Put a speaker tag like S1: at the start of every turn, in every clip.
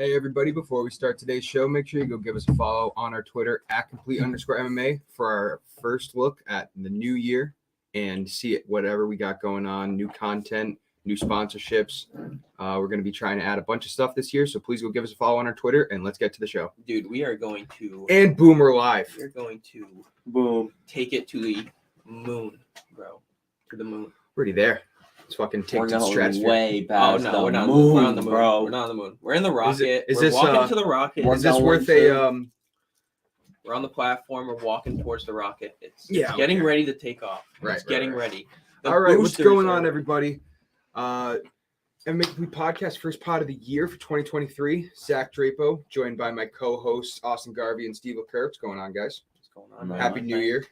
S1: Hey everybody, before we start today's show, make sure you go give us a follow on our Twitter at complete_MMA for our first look at the new year and see whatever we got going on, new content, new sponsorships. We're going to be trying to add a bunch of stuff this year, so please go give us a follow on our Twitter and let's get to the show.
S2: Dude, we are going to...
S1: And boom, we're live.
S2: We're going to...
S3: Boom.
S2: Take it to the moon, bro. To the moon.
S1: We're already there. Let's fucking take
S3: We're
S1: to the
S3: going
S1: stratosphere.
S3: way past the
S2: we're not.
S3: moon,
S2: We're on the moon,
S3: bro.
S2: We're not on the moon. We're in the rocket.
S1: Is
S2: we're
S1: this,
S2: walking to the rocket.
S1: Is this
S3: going
S1: worth
S3: to-
S2: We're on the platform. We're walking towards the rocket. It's
S1: Yeah,
S2: getting
S1: okay.
S2: ready to take off.
S1: Right,
S2: It's
S1: right,
S2: getting
S1: right.
S2: ready. The
S1: All right, what's
S2: boosters
S1: going
S2: are-
S1: on, everybody? MMA Complete podcast, first pod of the year for 2023. Zach Drapo, joined by my co-hosts Austin Garvey and Steve LeClerc. What's going on, guys?
S2: What's going on?
S3: No.
S2: man?
S1: Happy New Year.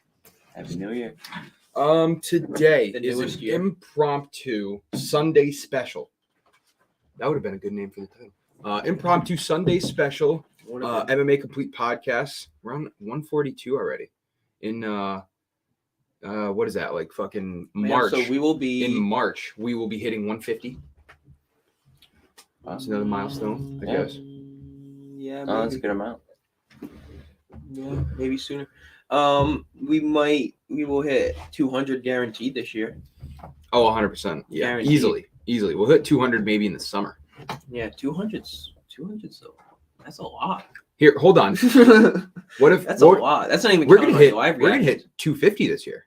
S3: Happy New Year.
S1: Today
S2: The
S1: is
S2: newest
S1: an
S2: year.
S1: impromptu Sunday special. That would have been a good name for the title. Impromptu Sunday special. MMA Complete podcast. We're on 142 already. In what is that? Like fucking
S2: Man,
S1: March.
S2: So we will be
S1: In March, we will be hitting 150. That's another milestone, I guess.
S2: Yeah,
S3: Oh, that's a
S2: maybe.
S3: good amount.
S2: Yeah, maybe sooner. We will hit 200 guaranteed this year.
S1: Oh, 100%. Yeah,
S2: Guaranteed.
S1: easily. We'll hit 200 maybe in the summer.
S2: Yeah, 200's though. That's a lot.
S1: Here, hold on. What if
S2: That's a lot. That's not even.
S1: we're
S2: counting
S1: gonna
S2: my
S1: hit?
S2: live
S1: We're gonna
S2: reactions.
S1: hit 250 this year.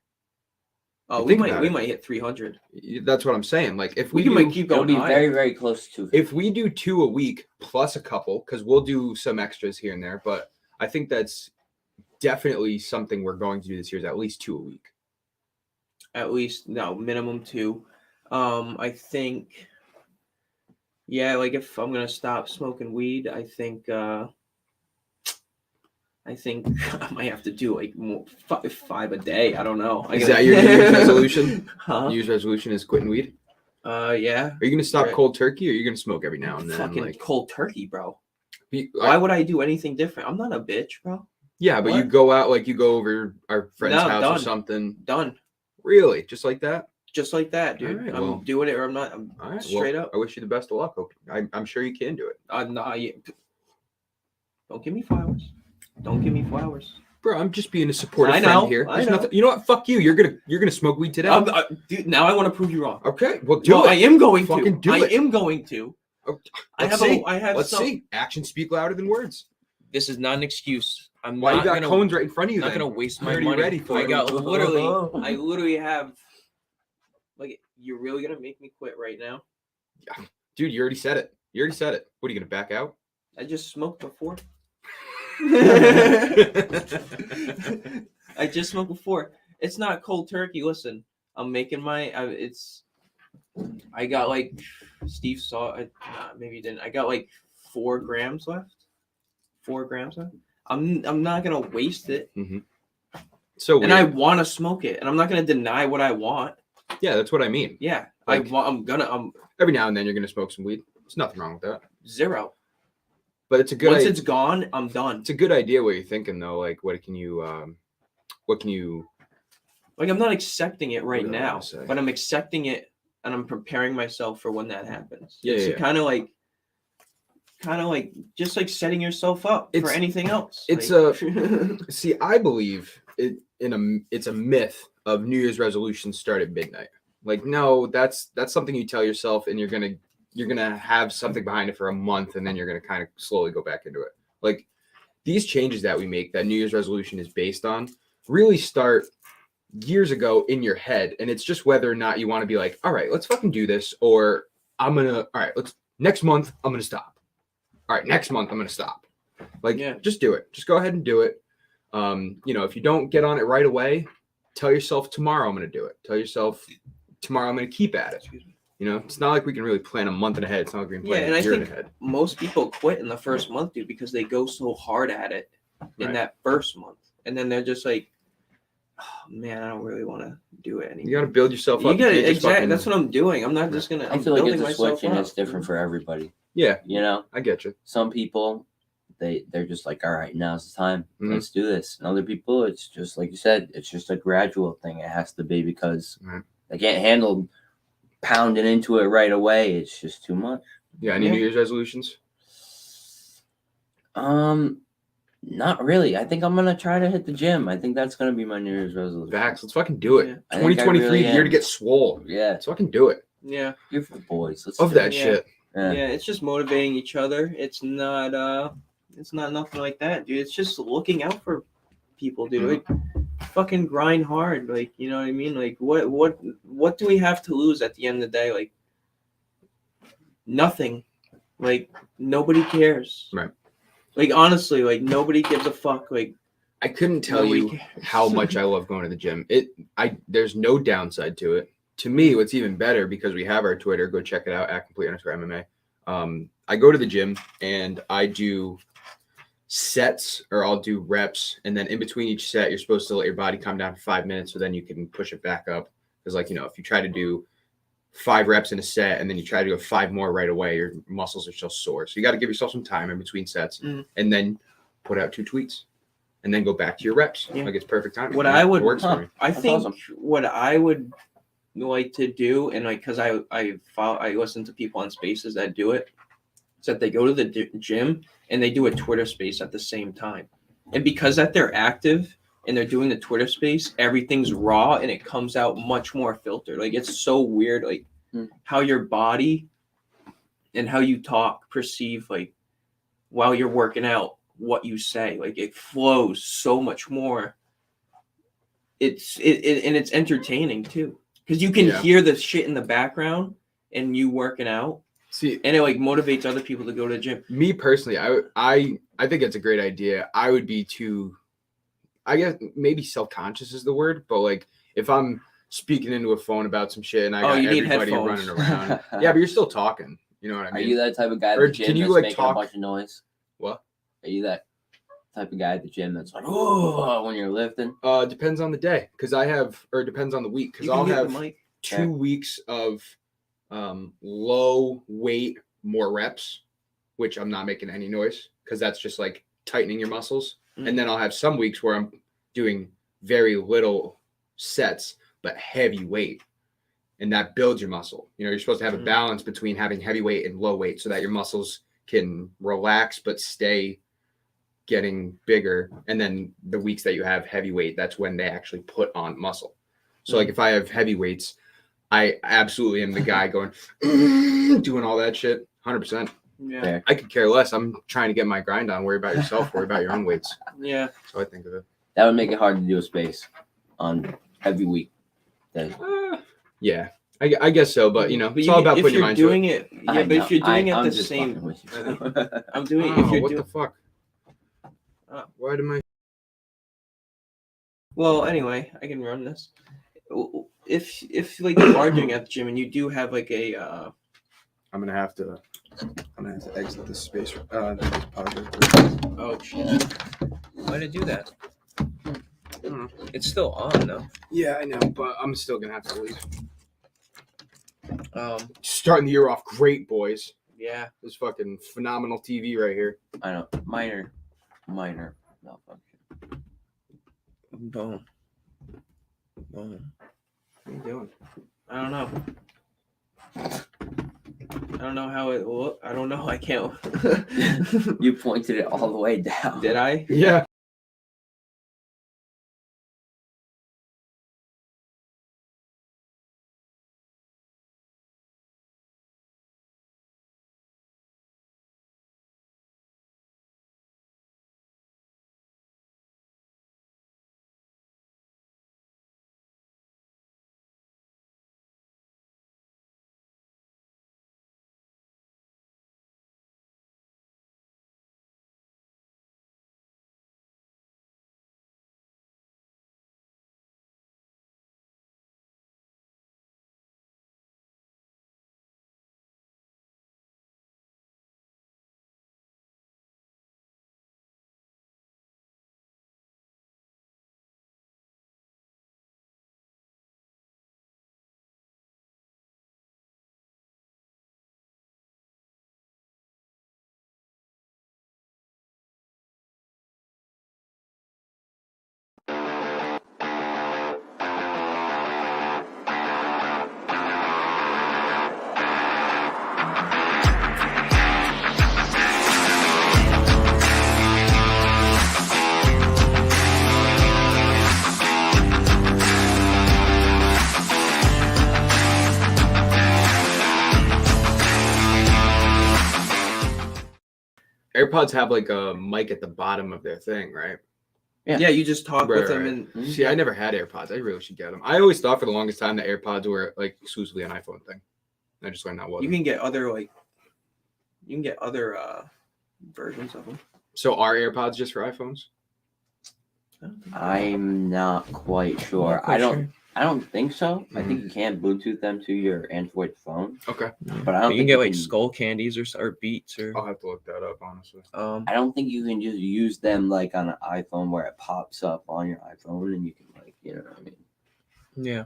S2: Oh,
S1: think
S2: we
S1: about it.
S2: might hit 300.
S1: That's what I'm saying. Like if
S2: We
S1: we
S2: might
S1: do,
S2: keep
S3: It'll
S2: going
S3: be
S2: higher.
S3: very, very close to.
S1: if we do 2 a week plus a couple, because we'll do some extras here and there, but I think that's definitely something we're going to do this year is at least 2 a week.
S2: At least minimum 2. I think. Yeah, like if I'm gonna stop smoking weed, I think I might have to do like more, 5 a day. I don't know.
S1: Is that your New Year's resolution?
S2: Huh?
S1: New Year's resolution is quitting weed.
S2: Yeah.
S1: Are you gonna stop
S2: Right.
S1: cold turkey, or are you gonna smoke every now and then?
S2: Fucking
S1: Like,
S2: cold turkey, bro.
S1: be-
S2: Why would I do anything different? I'm not a bitch, bro.
S1: yeah, but you
S2: What?
S1: go out, like you go over our friend's
S2: No,
S1: house
S2: done.
S1: or something.
S2: Done.
S1: Really, just like that?
S2: Just like that, dude.
S1: Alright,
S2: I'm
S1: well.
S2: doing it or I'm not. I'm
S1: All right.
S2: straight
S1: well,
S2: up.
S1: I wish you the best of luck. I'm sure you can do it,
S2: Don't give me flowers. Don't give me flowers.
S1: bro. I'm just being a supportive
S2: I know,
S1: friend here.
S2: I
S1: There's
S2: know.
S1: nothing. You know what? Fuck you. You're gonna smoke weed today.
S2: Dude, now I want to prove you wrong.
S1: Okay. Well, do
S2: No,
S1: it.
S2: I am going to.
S1: Fucking do
S2: I
S1: it.
S2: am going to.
S1: Oh,
S2: I
S1: let's
S2: have.
S1: see.
S2: I have.
S1: Let's
S2: some.
S1: see. Actions speak louder than words.
S2: This is not an excuse. I'm
S1: Why
S2: not
S1: you got
S2: gonna.
S1: cones right in front of you?
S2: not
S1: then?
S2: gonna waste
S1: I'm
S2: my
S1: already
S2: money.
S1: ready for
S2: I
S1: it.
S2: got literally. I literally have. Like, you're really gonna make me quit right now?
S1: Dude, you already said it. What are you gonna back out?
S2: I just smoked before. I just smoked before. It's not cold turkey. Listen, I'm making my. I got like Steve saw. Maybe he didn't. I got like 4 grams left. 4 grams left. I'm not gonna waste it,
S1: So
S2: and
S1: weird.
S2: I want to smoke it, and I'm not gonna deny what I want.
S1: Yeah, that's what I mean.
S2: Yeah,
S1: Like-
S2: I'm
S1: Every now and then you're gonna smoke some weed. There's nothing wrong with that.
S2: 0.
S1: But it's a good.
S2: Once
S1: idea.
S2: it's gone, I'm done.
S1: It's a good idea what you're thinking though. Like, what can you?
S2: Like, I'm not accepting it right
S1: What did I
S2: now,
S1: wanna say?
S2: but I'm accepting it, and I'm preparing myself for when that happens.
S1: Yeah,
S2: It's
S1: yeah.
S2: kind of like just like setting yourself up for
S1: It's-
S2: anything else.
S1: it's See, I believe it's a myth of New Year's resolutions start at midnight. Like, no, that's something you tell yourself, and you're gonna have something behind it for a month, and then you're gonna kind of slowly go back into it. Like, these changes that we make, that New Year's resolution is based on, really start years ago in your head, and it's just whether or not you want to be like, all right, let's fucking do this, or next month I'm gonna stop. All right, next month I'm gonna stop. Like,
S2: Yeah.
S1: just do it. Just go ahead and do it. If you don't get on it right away, tell yourself tomorrow I'm gonna do it. Tell yourself tomorrow I'm gonna keep at it.
S2: Excuse me.
S1: It's not like we can really plan a month ahead. It's not like we can plan
S2: and
S1: a
S2: I
S1: year
S2: think
S1: ahead.
S2: most people quit in the first month, dude, because they go so hard at it in
S1: Right.
S2: that first month, and then they're just like, oh, man, I don't really want to do it anymore.
S1: You gotta build yourself
S2: You
S1: up.
S2: got
S1: can't just
S2: exactly.
S1: fucking-
S2: That's what I'm doing. I'm not just gonna.
S3: I
S2: I'm
S3: feel like
S2: building
S3: it's a
S2: myself
S3: switch and
S2: up.
S3: it's different for everybody.
S1: Yeah,
S3: You know,
S1: I get you.
S3: some people, they're just like, all right, now's the time.
S1: Mhm.
S3: Let's do this. And other people, it's just like you said, it's just a gradual thing. It has to be because
S1: Right.
S3: they can't handle pounding into it right away. It's just too much.
S1: Yeah, any
S2: Yeah.
S1: New Year's resolutions?
S3: Not really. I think I'm gonna try to hit the gym. I think that's gonna be my New Year's resolution.
S1: Vax, let's fucking do it.
S2: Yeah.
S3: I think I
S1: 2023,
S3: really
S1: the year to
S3: am.
S1: get swole.
S3: Yeah,
S1: Let's fucking do it.
S2: Yeah.
S3: good for the boys. Let's
S1: Of
S3: do
S1: that
S3: it.
S2: Yeah.
S1: shit.
S3: Yeah.
S2: Yeah, it's just motivating each other. It's not nothing like that, dude. It's just looking out for people, dude. Like fucking grind hard. Like, you know what I mean? Like what do we have to lose at the end of the day? Like nothing. Like nobody cares.
S1: Right.
S2: Like honestly, like nobody gives a fuck. Like
S1: I couldn't tell
S2: nobody
S1: you
S2: cares.
S1: how much I love going to the gym. There's no downside to it. To me, what's even better, because we have our Twitter, go check it out at complete_MMA. I go to the gym and I do sets, or I'll do reps, and then in between each set, you're supposed to let your body calm down for 5 minutes, so then you can push it back up. Because, like, if you try to do 5 reps in a set and then you try to go 5 more right away, your muscles are still sore. So you got to give yourself some time in between sets, and then put out 2 tweets, and then go back to your reps.
S2: Yeah.
S1: Like, it's perfect time.
S2: What I would-
S1: it works for me.
S2: I
S3: That's
S2: think
S3: awesome.
S2: what I would like to do, and like, cause I listen to people on Spaces that do it, is that they go to the gym and they do a Twitter space at the same time, and because that they're active and they're doing the Twitter space, everything's raw and it comes out much more filtered. Like it's so weird, like how your body and how you talk, perceive, like while you're working out, what you say, like it flows so much more. And it's entertaining too, because you can hear the shit in the background and you working out.
S1: See,
S2: and it like motivates other people to go to the gym.
S1: Me personally, I think it's a great idea. I would be too, I guess maybe self-conscious is the word, but like if I'm speaking into a phone about some shit and I got
S2: you need
S1: everybody
S2: headphones.
S1: running around. Yeah, but you're still talking. You know what I
S3: Are
S1: mean?
S3: you that type of guy at
S1: Or
S3: the gym
S1: can you,
S3: that's
S1: like,
S3: making
S1: talk-
S3: a bunch of noise?
S1: What?
S3: Are you that type of guy at the gym that's like, oh, when you're lifting?
S1: Depends on the day, because it depends on the week, because
S2: You can
S1: I'll
S2: mute the
S1: have
S2: mic.
S1: 2 weeks of low weight, more reps, which I'm not making any noise, because that's just like tightening your muscles. And then I'll have some weeks where I'm doing very little sets, but heavy weight. And that builds your muscle. You're supposed to have a balance between having heavy weight and low weight so that your muscles can relax but stay getting bigger. And then the weeks that you have heavy weight, that's when they actually put on muscle. So like if I have heavy weights, I absolutely am the guy going doing all that shit 100%.
S2: Yeah.
S3: Fair.
S1: I could care less. I'm trying to get my grind on. Worry about yourself. Worry about your own weights.
S2: Yeah.
S1: So I think of it.
S3: That would make it hard to do a space on every week.
S1: Yeah, I guess so. But it's all about
S2: if
S1: putting your
S2: you're
S1: mind
S2: doing
S1: to
S2: it. Yeah, but if you're doing it
S3: I'm
S2: the
S3: just
S2: same,
S3: fucking with you.
S2: I'm
S1: it.
S2: doing.
S1: Oh,
S2: If you're
S1: what
S2: doing,
S1: the fuck? Why did my?
S2: well, anyway, I can run this. If like you are doing it at the gym and you do have like a
S1: I'm gonna have to exit this space. This project.
S2: oh shit, why did it do that? It's still on though.
S1: Yeah, I know, but I'm still gonna have to leave.
S2: Starting
S1: the year off great, boys.
S2: Yeah.
S1: This fucking phenomenal TV right here.
S3: I know. Minor malfunction.
S2: Boom.
S1: What are you doing?
S2: I don't know. I don't know how it will. I don't know. I can't.
S3: You pointed it all the way down.
S2: Did I?
S1: Yeah. AirPods have like a mic at the bottom of their thing, right?
S2: Yeah, you just talk with them
S1: Right.
S2: and
S1: See, I never had AirPods. I really should get them. I always thought for the longest time that AirPods were like exclusively an iPhone thing. I just learned that
S2: you
S1: wasn't.
S2: can get other versions of them.
S1: So are AirPods just for iPhones?
S3: I'm not quite sure. I don't think so. I think you can Bluetooth them to your Android phone,
S1: Okay.
S3: but I don't
S2: You can
S3: think
S2: get like Skull Candies or Beats or.
S1: I'll have to look that up, honestly.
S3: I don't think you can just use them like on an iPhone where it pops up on your iPhone and you can like, you know what I mean?
S2: Yeah.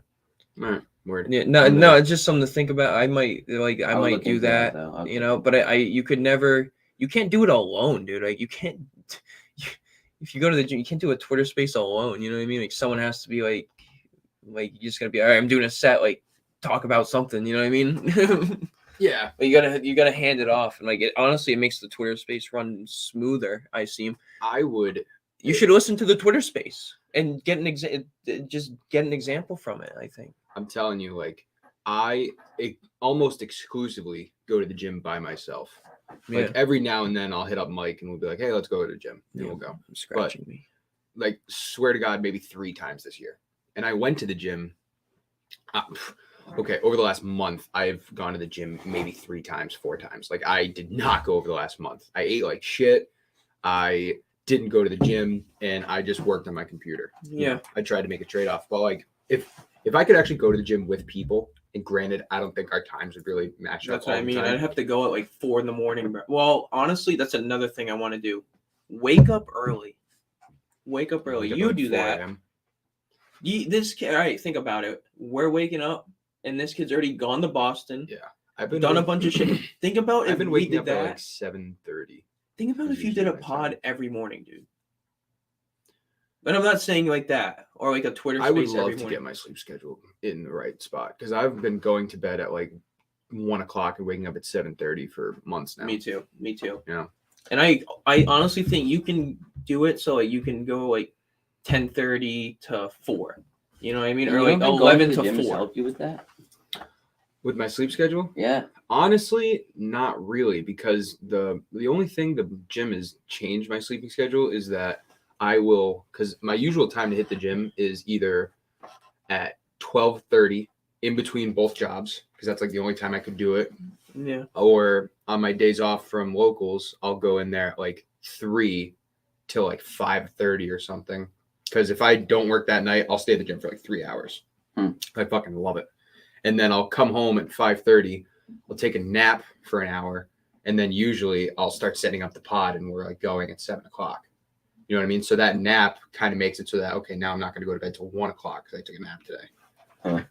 S1: All right. Word.
S2: Yeah. No. It's just something to think about. I might
S3: I'll
S2: might
S3: look
S2: do
S3: into
S2: that.
S3: though.
S2: You know, but you could never. You can't do it alone, dude. Like you can't. If you go to the gym, you can't do a Twitter space alone. You know what I mean? Like someone has to be like you just gotta be all right. I'm doing a set. Like talk about something. You know what I mean?
S1: Yeah.
S2: But you gotta hand it off, and like honestly, it makes the Twitter space run smoother. I seem.
S1: I would.
S2: You should listen to the Twitter space and get an just get an example from it. I think.
S1: I'm telling you, like, I almost exclusively go to the gym by myself. Like every now and then I'll hit up Mike and we'll be like, hey, let's go to the gym. And we'll go.
S2: I'm scratching me.
S1: Like, swear to God, maybe 3 times this year. And I went to the gym. Okay, over the last month, I've gone to the gym maybe 3 times, 4 times. Like, I did not go over the last month. I ate like shit. I didn't go to the gym, and I just worked on my computer.
S2: Yeah.
S1: I tried to make a trade-off. But, like, if I could actually go to the gym with people, and granted, I don't think our times would really match up.
S2: That's what I mean. I'd have to go at like 4 a.m. Well, honestly, that's another thing I want to do. Wake up early. Wake up early. You do that. This kid, all right, think about it. We're waking up, and this kid's already gone to Boston.
S1: Yeah. I've been
S2: done a bunch of shit. Think about
S1: I've been
S2: if we
S1: waking
S2: did
S1: up
S2: that.
S1: at like 7:30.
S2: Think about
S1: That's
S2: if you did a
S1: usually my
S2: pod
S1: time.
S2: every morning, dude. But I'm not saying like that or like a Twitter space
S1: I would
S2: every
S1: love to
S2: morning.
S1: get my sleep schedule in the right spot because I've been going to bed at like 1 o'clock and waking up at 7:30 for months now.
S2: Me too.
S1: Yeah.
S2: And I honestly think you can do it so like you can go like 10:30 to 4. You know what I mean? Or like 11 to 4.
S3: Help you with that?
S1: With my sleep schedule?
S3: Yeah.
S1: Honestly, not really, because the only thing the gym has changed my sleeping schedule is that I will, because my usual time to hit the gym is either at 12:30 in between both jobs, because that's like the only time I could do it.
S2: Yeah.
S1: Or on my days off from locals, I'll go in there at like 3 till like 5:30 or something. Because if I don't work that night, I'll stay at the gym for like 3 hours. I fucking love it. And then I'll come home at 5:30. I'll take a nap for an hour. And then usually I'll start setting up the pod and we're like going at 7 o'clock. You know what I mean? So that nap kind of makes it so that, okay, now I'm not going to go to bed till 1 o'clock because I took a nap today.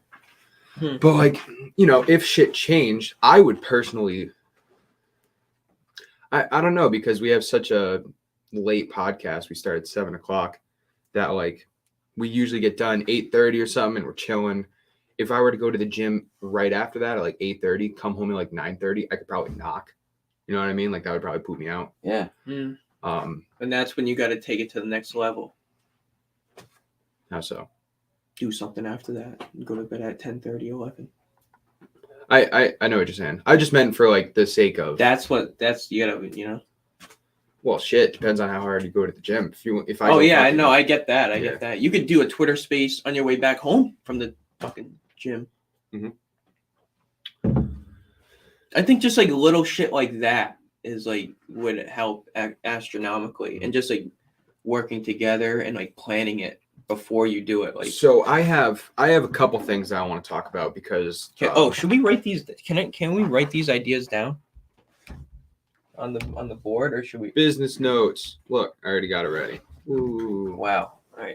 S1: But like, you know, if shit changed, I would personally, I don't know, because we have such a late podcast. We start at 7 o'clock that like we usually get done 8:30 or something and we're chilling. If I were to go to the gym right after that at like 8:30, come home at like 9:30, I could probably knock. You know what I mean? Like that would probably poop me out.
S3: Yeah.
S2: And that's when you got to take it to the next level.
S1: How so?
S2: Do something after that. Go to bed at 10:30, 11.
S1: I know what you're saying. I just meant for like the sake of.
S2: You gotta, you know.
S1: Well, shit depends on how hard you go to the gym. If I.
S2: Oh yeah, I know. I get that. I get that. You could do a Twitter space on your way back home from the fucking gym.
S1: Mm-hmm.
S2: I think just like little shit like that is like would help astronomically, and just like working together and like planning it before you do it. Like,
S1: so I have a couple things that I want to talk about because.
S2: Should we write these? Can we write these ideas down on the board, or should we?
S1: Business notes. Look, I already got it ready. Ooh.
S2: Wow. All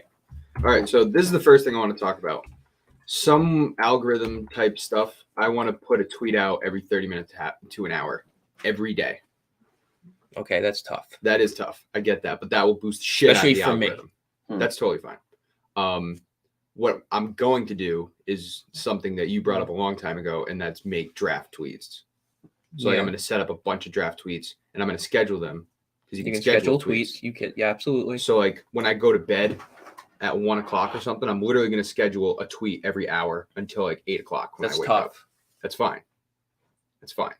S1: right. So this is the first thing I want to talk about. Some algorithm type stuff. I want to put a tweet out every 30 minutes to an hour every day.
S2: Okay, that's tough.
S1: That is tough. I get that, but that will boost shit
S2: Especially
S1: out of the
S2: for
S1: algorithm. That's totally fine. What I'm going to do is something that you brought up a long time ago, and that's make draft tweets. So like I'm going to set up a bunch of draft tweets, and I'm going to schedule them because you can schedule tweets.
S2: You can, yeah, absolutely.
S1: So like when I go to bed at 1 o'clock or something, I'm literally going to schedule a tweet every hour until like 8 o'clock when I wake up. That's fine. That's fine.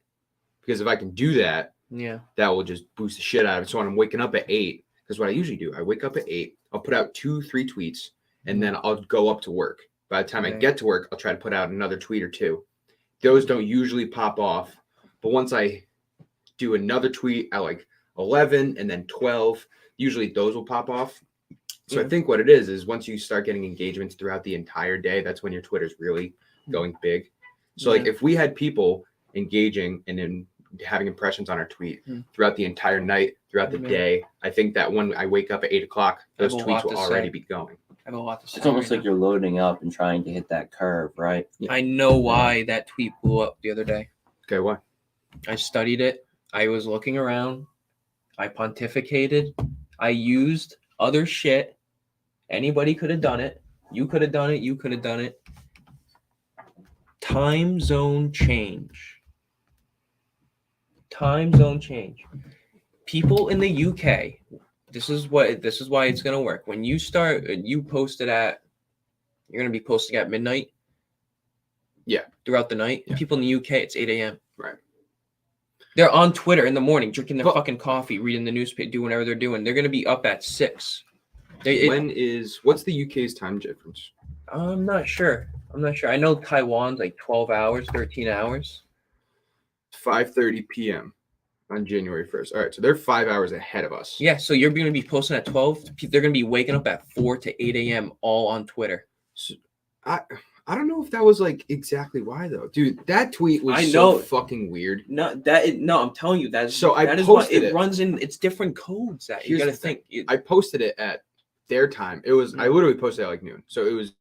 S1: Because if I can do that,
S2: Yeah.
S1: that will just boost the shit out of it. So when I'm waking up at 8, because what I usually do, I wake up at 8, I'll put out 2-3 tweets, and then I'll go up to work. By the time I
S2: Right.
S1: get to work, I'll try to put out another tweet or 2. Those don't usually pop off, but once I do another tweet at like 11 and then 12, usually those will pop off. So I
S2: Yeah.
S1: think what it is once you start getting engagements throughout the entire day, that's when your Twitter's really going big. So like
S2: Yeah.
S1: if we had people engaging and then having impressions on our tweet throughout the entire night, throughout the
S2: Yeah.
S1: day, I think that when I wake up at 8 o'clock, those
S2: I have a
S1: tweets
S2: lot
S1: will
S2: to
S1: already
S2: say.
S1: be going.
S2: I have a lot to say.
S3: It's almost
S2: right
S3: like you're loading up and trying to hit that curve, right?
S1: Yeah.
S2: I know why that tweet blew up the other day.
S1: Okay, why?
S2: I studied it. I was looking around. I pontificated. I used other shit. Anybody could have done it. You could have done it. You could have done it. Time zone change. Time zone change. People in the UK, this is why it's gonna work. When you start, you posted at, you're gonna be posting at midnight.
S1: Yeah.
S2: Throughout the night.
S1: Yeah.
S2: People in the UK, it's 8 a.m.
S1: Right.
S2: They're on Twitter in the morning, drinking their
S1: But-
S2: fucking coffee, reading the newspaper, doing whatever they're doing. They're gonna be up at 6.
S1: What's the UK's time difference?
S2: I'm not sure. I know Taiwan's like 12 hours, 13 hours.
S1: 5:30 p.m. on January 1st. All right, so they're 5 hours ahead of us.
S2: Yeah, so you're going to be posting at 12. They're going to be waking up at 4 to 8 a.m. all on Twitter.
S1: So, I don't know if that was like exactly why though, dude. That tweet was
S2: I
S1: so
S2: know.
S1: fucking weird.
S2: No, I'm telling you that.
S1: So I
S2: that is why
S1: posted it.
S2: runs in. It's different codes that you
S1: Here's
S2: got to
S1: the thing.
S2: think.
S1: I posted it at their time. It was I literally posted at like noon, so it was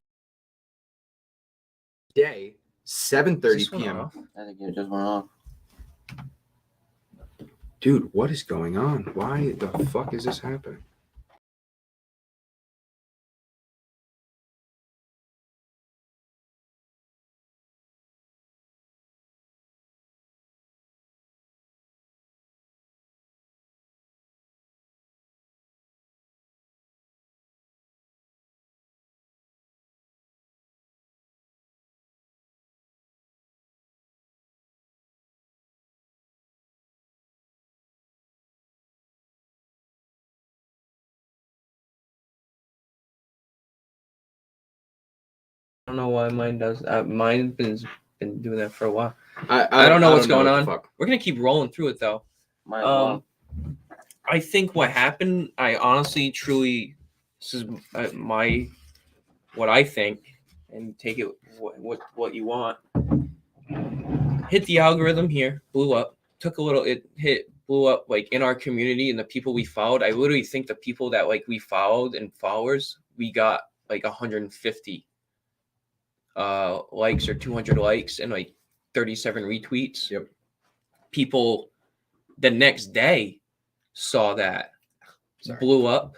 S1: day 7:30 p.m.
S3: I think it just went off.
S1: Dude, what is going on? Why the fuck is this happening?
S2: I don't know why mine does. Mine's been doing that for a while.
S1: I
S2: don't know what's going
S1: what the
S2: on.
S1: fuck.
S2: We're gonna keep rolling through it though.
S3: Might as well.
S2: I think what happened. I honestly, truly, this is what I think, and take it what you want. Hit the algorithm here, blew up. Took a little. Blew up like in our community and the people we followed. I literally think the people that like we followed and followers, we got like 150 likes or 200 likes and like 37 retweets.
S1: Yep.
S2: People the next day saw that,
S1: Sorry.
S2: blew up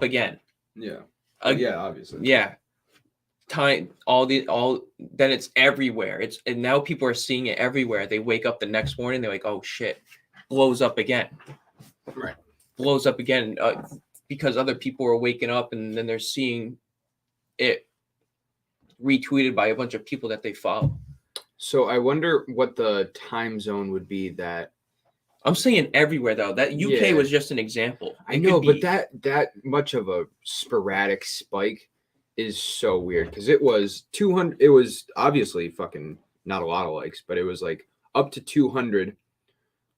S2: again.
S1: Yeah.
S2: Ag-
S1: Yeah, obviously.
S2: Yeah. Then it's everywhere. And now people are seeing it everywhere. They wake up the next morning, they're like, oh shit, blows up again.
S1: Right.
S2: Blows up again because other people are waking up and then they're seeing it retweeted by a bunch of people that they follow.
S1: So I wonder what the time zone would be that
S2: I'm saying everywhere though. That UK
S1: Yeah.
S2: was just an example.
S1: I
S2: It
S1: know,
S2: could be-
S1: but that much of a sporadic spike is so weird because it was 200. It was obviously fucking not a lot of likes, but it was like up to 200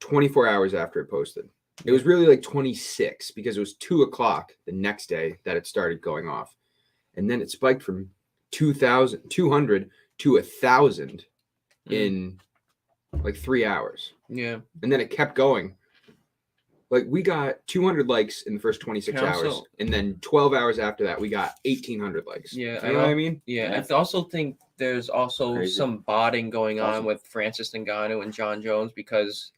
S1: 24 hours after it posted. It was really like 26 because it was 2 o'clock the next day that it started going off. And then it spiked from 200 to 1,000 in like 3 hours.
S2: Yeah.
S1: And then it kept going. Like we got 200 likes in the first 26
S2: Yeah,
S1: hours,
S2: also-
S1: and then 12 hours after that, we got 1,800 likes.
S2: Yeah,
S1: you know what I mean?
S2: Yeah,
S3: Yeah.
S2: I also think there's also
S3: Crazy.
S2: some botting going on
S3: Awesome.
S2: with Francis Ngannou and John Jones because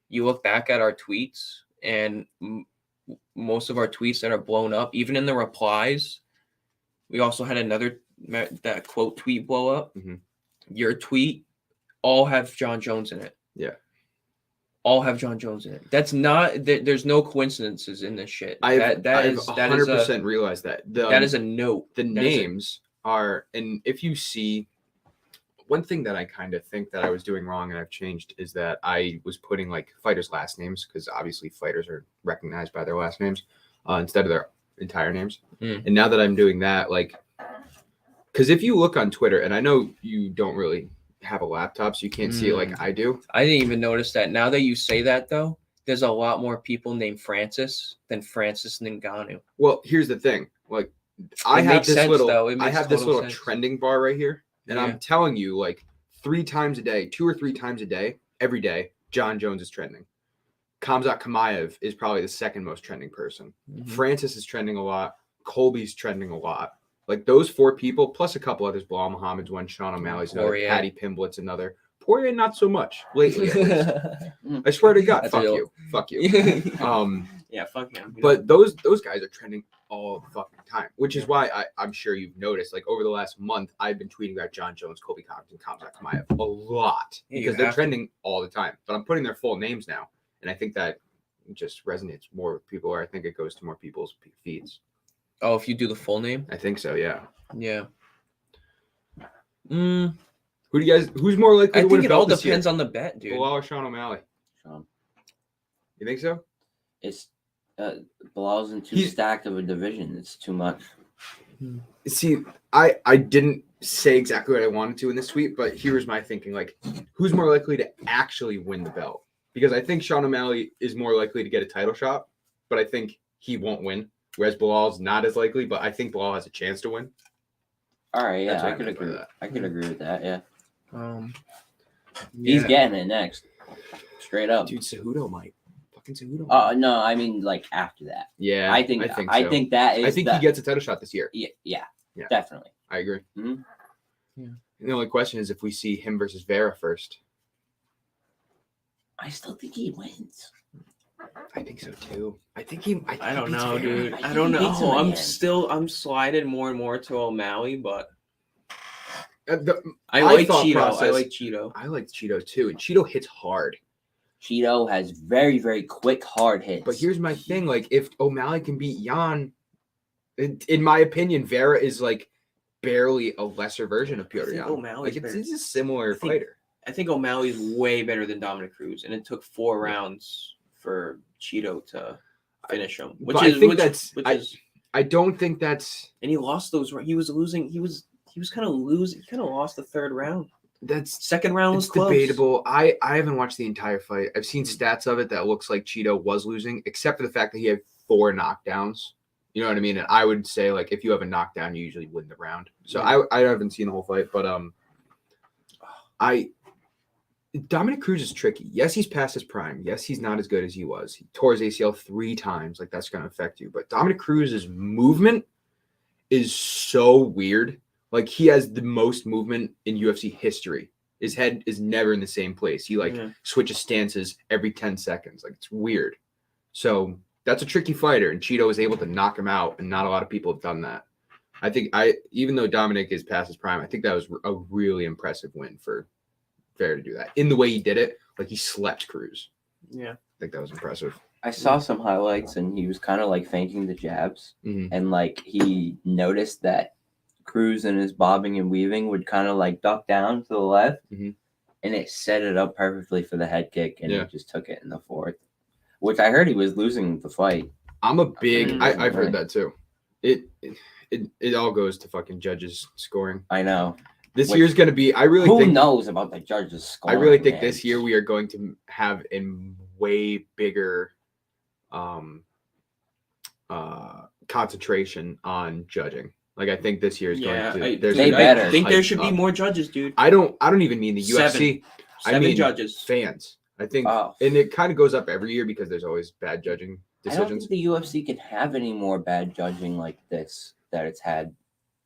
S2: you look back at our tweets and most of our tweets that are blown up, even in the replies, we also had that quote tweet blow up.
S1: Mhm.
S2: Your tweet all have John Jones in it.
S1: Yeah.
S2: All have John Jones in it. That's not. There's no coincidences in this shit.
S1: I've
S2: that is
S1: 100% realized that.
S2: that is a note.
S1: The
S2: That is a-
S1: names are, and if you see one thing that I kind of think that I was doing wrong and I've changed is that I was putting like fighters' last names because obviously fighters are recognized by their last names instead of their entire names.
S2: Mm.
S1: And now that I'm doing that, like, because if you look on Twitter, and I know you don't really have a laptop, so you can't see it like I do.
S2: I didn't even notice that. Now that you say that, though, there's a lot more people named Francis than Francis Ngannou.
S1: Well, here's the thing. Like, I have
S2: makes
S1: this
S2: sense,
S1: little,
S2: though. It
S1: I
S2: makes
S1: have this
S2: total
S1: little
S2: sense.
S1: trending bar right here, and
S2: Yeah.
S1: I'm telling you, like, 3 times a day, 2 or 3 times a day, every day, John Jones is trending. Khamzat Chimaev is probably the second most trending person.
S2: Mhm.
S1: Francis is trending a lot. Colby's trending a lot. Like those 4 people, plus a couple others. Bilal Muhammad's one, Sean O'Malley's another,
S2: Poirier.
S1: Patty Pimblett's another. Poirier, not so much lately. At least. I swear to God,
S2: That's
S1: fuck
S2: real.
S1: you, fuck you.
S2: Yeah, fuck him.
S1: But those guys are trending all the fucking time, which is why I'm sure you've noticed. Like over the last month, I've been tweeting about John Jones, Colby Covington, Khamzat Chimaev a lot
S2: Yeah, you
S1: because they're
S2: have to.
S1: trending all the time. But I'm putting their full names now, and I think that just resonates more with people, or I think it goes to more people's feeds.
S2: Oh, if you do the full name?
S1: I think so, yeah.
S2: Yeah.
S1: Who do you guys? Who's more likely
S2: I
S1: to win
S2: think
S1: a
S2: it all
S1: belt this
S2: depends
S1: year?
S2: on the bet, dude.
S1: Bilal or Sean O'Malley?
S3: Sean.
S1: You think so?
S3: It's Bilal's in too
S1: He's-
S3: stacked of a division. It's too much.
S1: See, I didn't say exactly what I wanted to in this tweet, but here's my thinking: like, who's more likely to actually win the belt? Because I think Sean O'Malley is more likely to get a title shot, but I think he won't win. Whereas Bilal's not as likely, but I think Bilal has a chance to win.
S3: All right,
S1: That's
S3: yeah,
S1: what
S3: I
S1: I
S3: could
S1: meant by
S3: agree.
S1: that.
S3: I could agree with that. Yeah,
S2: Yeah.
S3: he's getting it next, straight up.
S1: Dude, Cejudo might. Fucking Cejudo.
S3: No, I mean like after that.
S1: Yeah,
S3: I think
S1: so.
S3: I think that is.
S1: I think he gets a title shot this year.
S3: Yeah,
S1: Yeah.
S3: definitely.
S1: I agree.
S3: Mhm.
S2: Yeah.
S1: And the only question is if we see him versus Vera first.
S3: I still think he wins.
S1: I think so too. I think
S2: I don't
S1: he beats
S2: know,
S1: Vera.
S2: dude.
S3: I
S2: I
S3: think
S2: don't
S3: he beats him
S2: know.
S3: again.
S2: I'm sliding more and more to O'Malley, but I
S1: My
S2: like
S1: thought
S2: Cheeto. I
S1: process-
S2: like Cheeto.
S1: I like Cheeto too, and Cheeto hits hard.
S3: Cheeto has very, very quick, hard hits.
S1: But here's my thing: like, if O'Malley can beat Jan, in my opinion, Vera is like barely a lesser version of Piotr
S2: think
S1: Jan.
S2: O'Malley's
S1: Like, it's
S2: better.
S1: a similar
S2: think-
S1: fighter.
S2: I think O'Malley's way better than Dominic Cruz, and it took 4 rounds for Cheeto to finish him.
S1: But I think that's-
S2: is,
S1: I don't think that's
S2: and he lost those. He was losing. He was kind of losing. He kind of lost the 3rd round.
S1: that's.
S2: Second round was
S1: It's
S2: close.
S1: debatable. I haven't watched the entire fight. I've seen stats of it that looks like Cheeto was losing, except for the fact that he had 4 knockdowns. You know what I mean? And I would say, like, if you have a knockdown, you usually win the round. So I haven't seen the whole fight, but Dominic Cruz is tricky. Yes, he's past his prime. Yes, he's not as good as he was. He tore his ACL 3 times. Like, that's going to affect you. But Dominic Cruz's movement is so weird. Like, he has the most movement in UFC history. His head is never in the same place. He
S2: Yeah.
S1: switches stances every 10 seconds. Like, it's weird. So that's a tricky fighter, and Cheeto was able to knock him out, and not a lot of people have done that. I think even though Dominic is past his prime, I think that was a really impressive win for Fair to do that. In the way he did it, like he slept Cruz.
S2: Yeah.
S1: I think that was impressive.
S3: I saw some highlights, and he was kind of like faking the jabs,
S1: Mhm.
S3: and like he noticed that Cruz and his bobbing and weaving would kind of like duck down to the left,
S1: Mhm.
S3: and it set it up perfectly for the head kick, and
S1: Yeah.
S3: he just took it in the 4th. Which I heard he was losing the fight.
S1: I'm a big.
S2: Mm,
S1: I've heard
S3: right.
S1: that too. It all goes to fucking judges scoring.
S3: I know.
S1: This
S3: Which-
S1: year's gonna be. I really
S3: Who
S1: think.
S3: knows about the judges'
S1: I
S3: scoring?
S1: really think
S3: man?
S1: this year we are going to have a way bigger concentration on judging. Like I think this year is
S2: Yeah,
S1: going to.
S2: I,
S1: there's
S3: They
S2: dude,
S1: gonna be
S3: better.
S2: I think there
S1: hype
S2: should be
S1: up.
S2: more judges, dude.
S1: I don't even mean the UFC. I
S2: 7
S1: mean
S2: judges.
S1: fans. I think,
S3: Oh.
S1: and it kind of goes up every year because there's always bad judging
S3: I don't
S1: decisions.
S3: think the UFC can have any more bad judging like this that it's had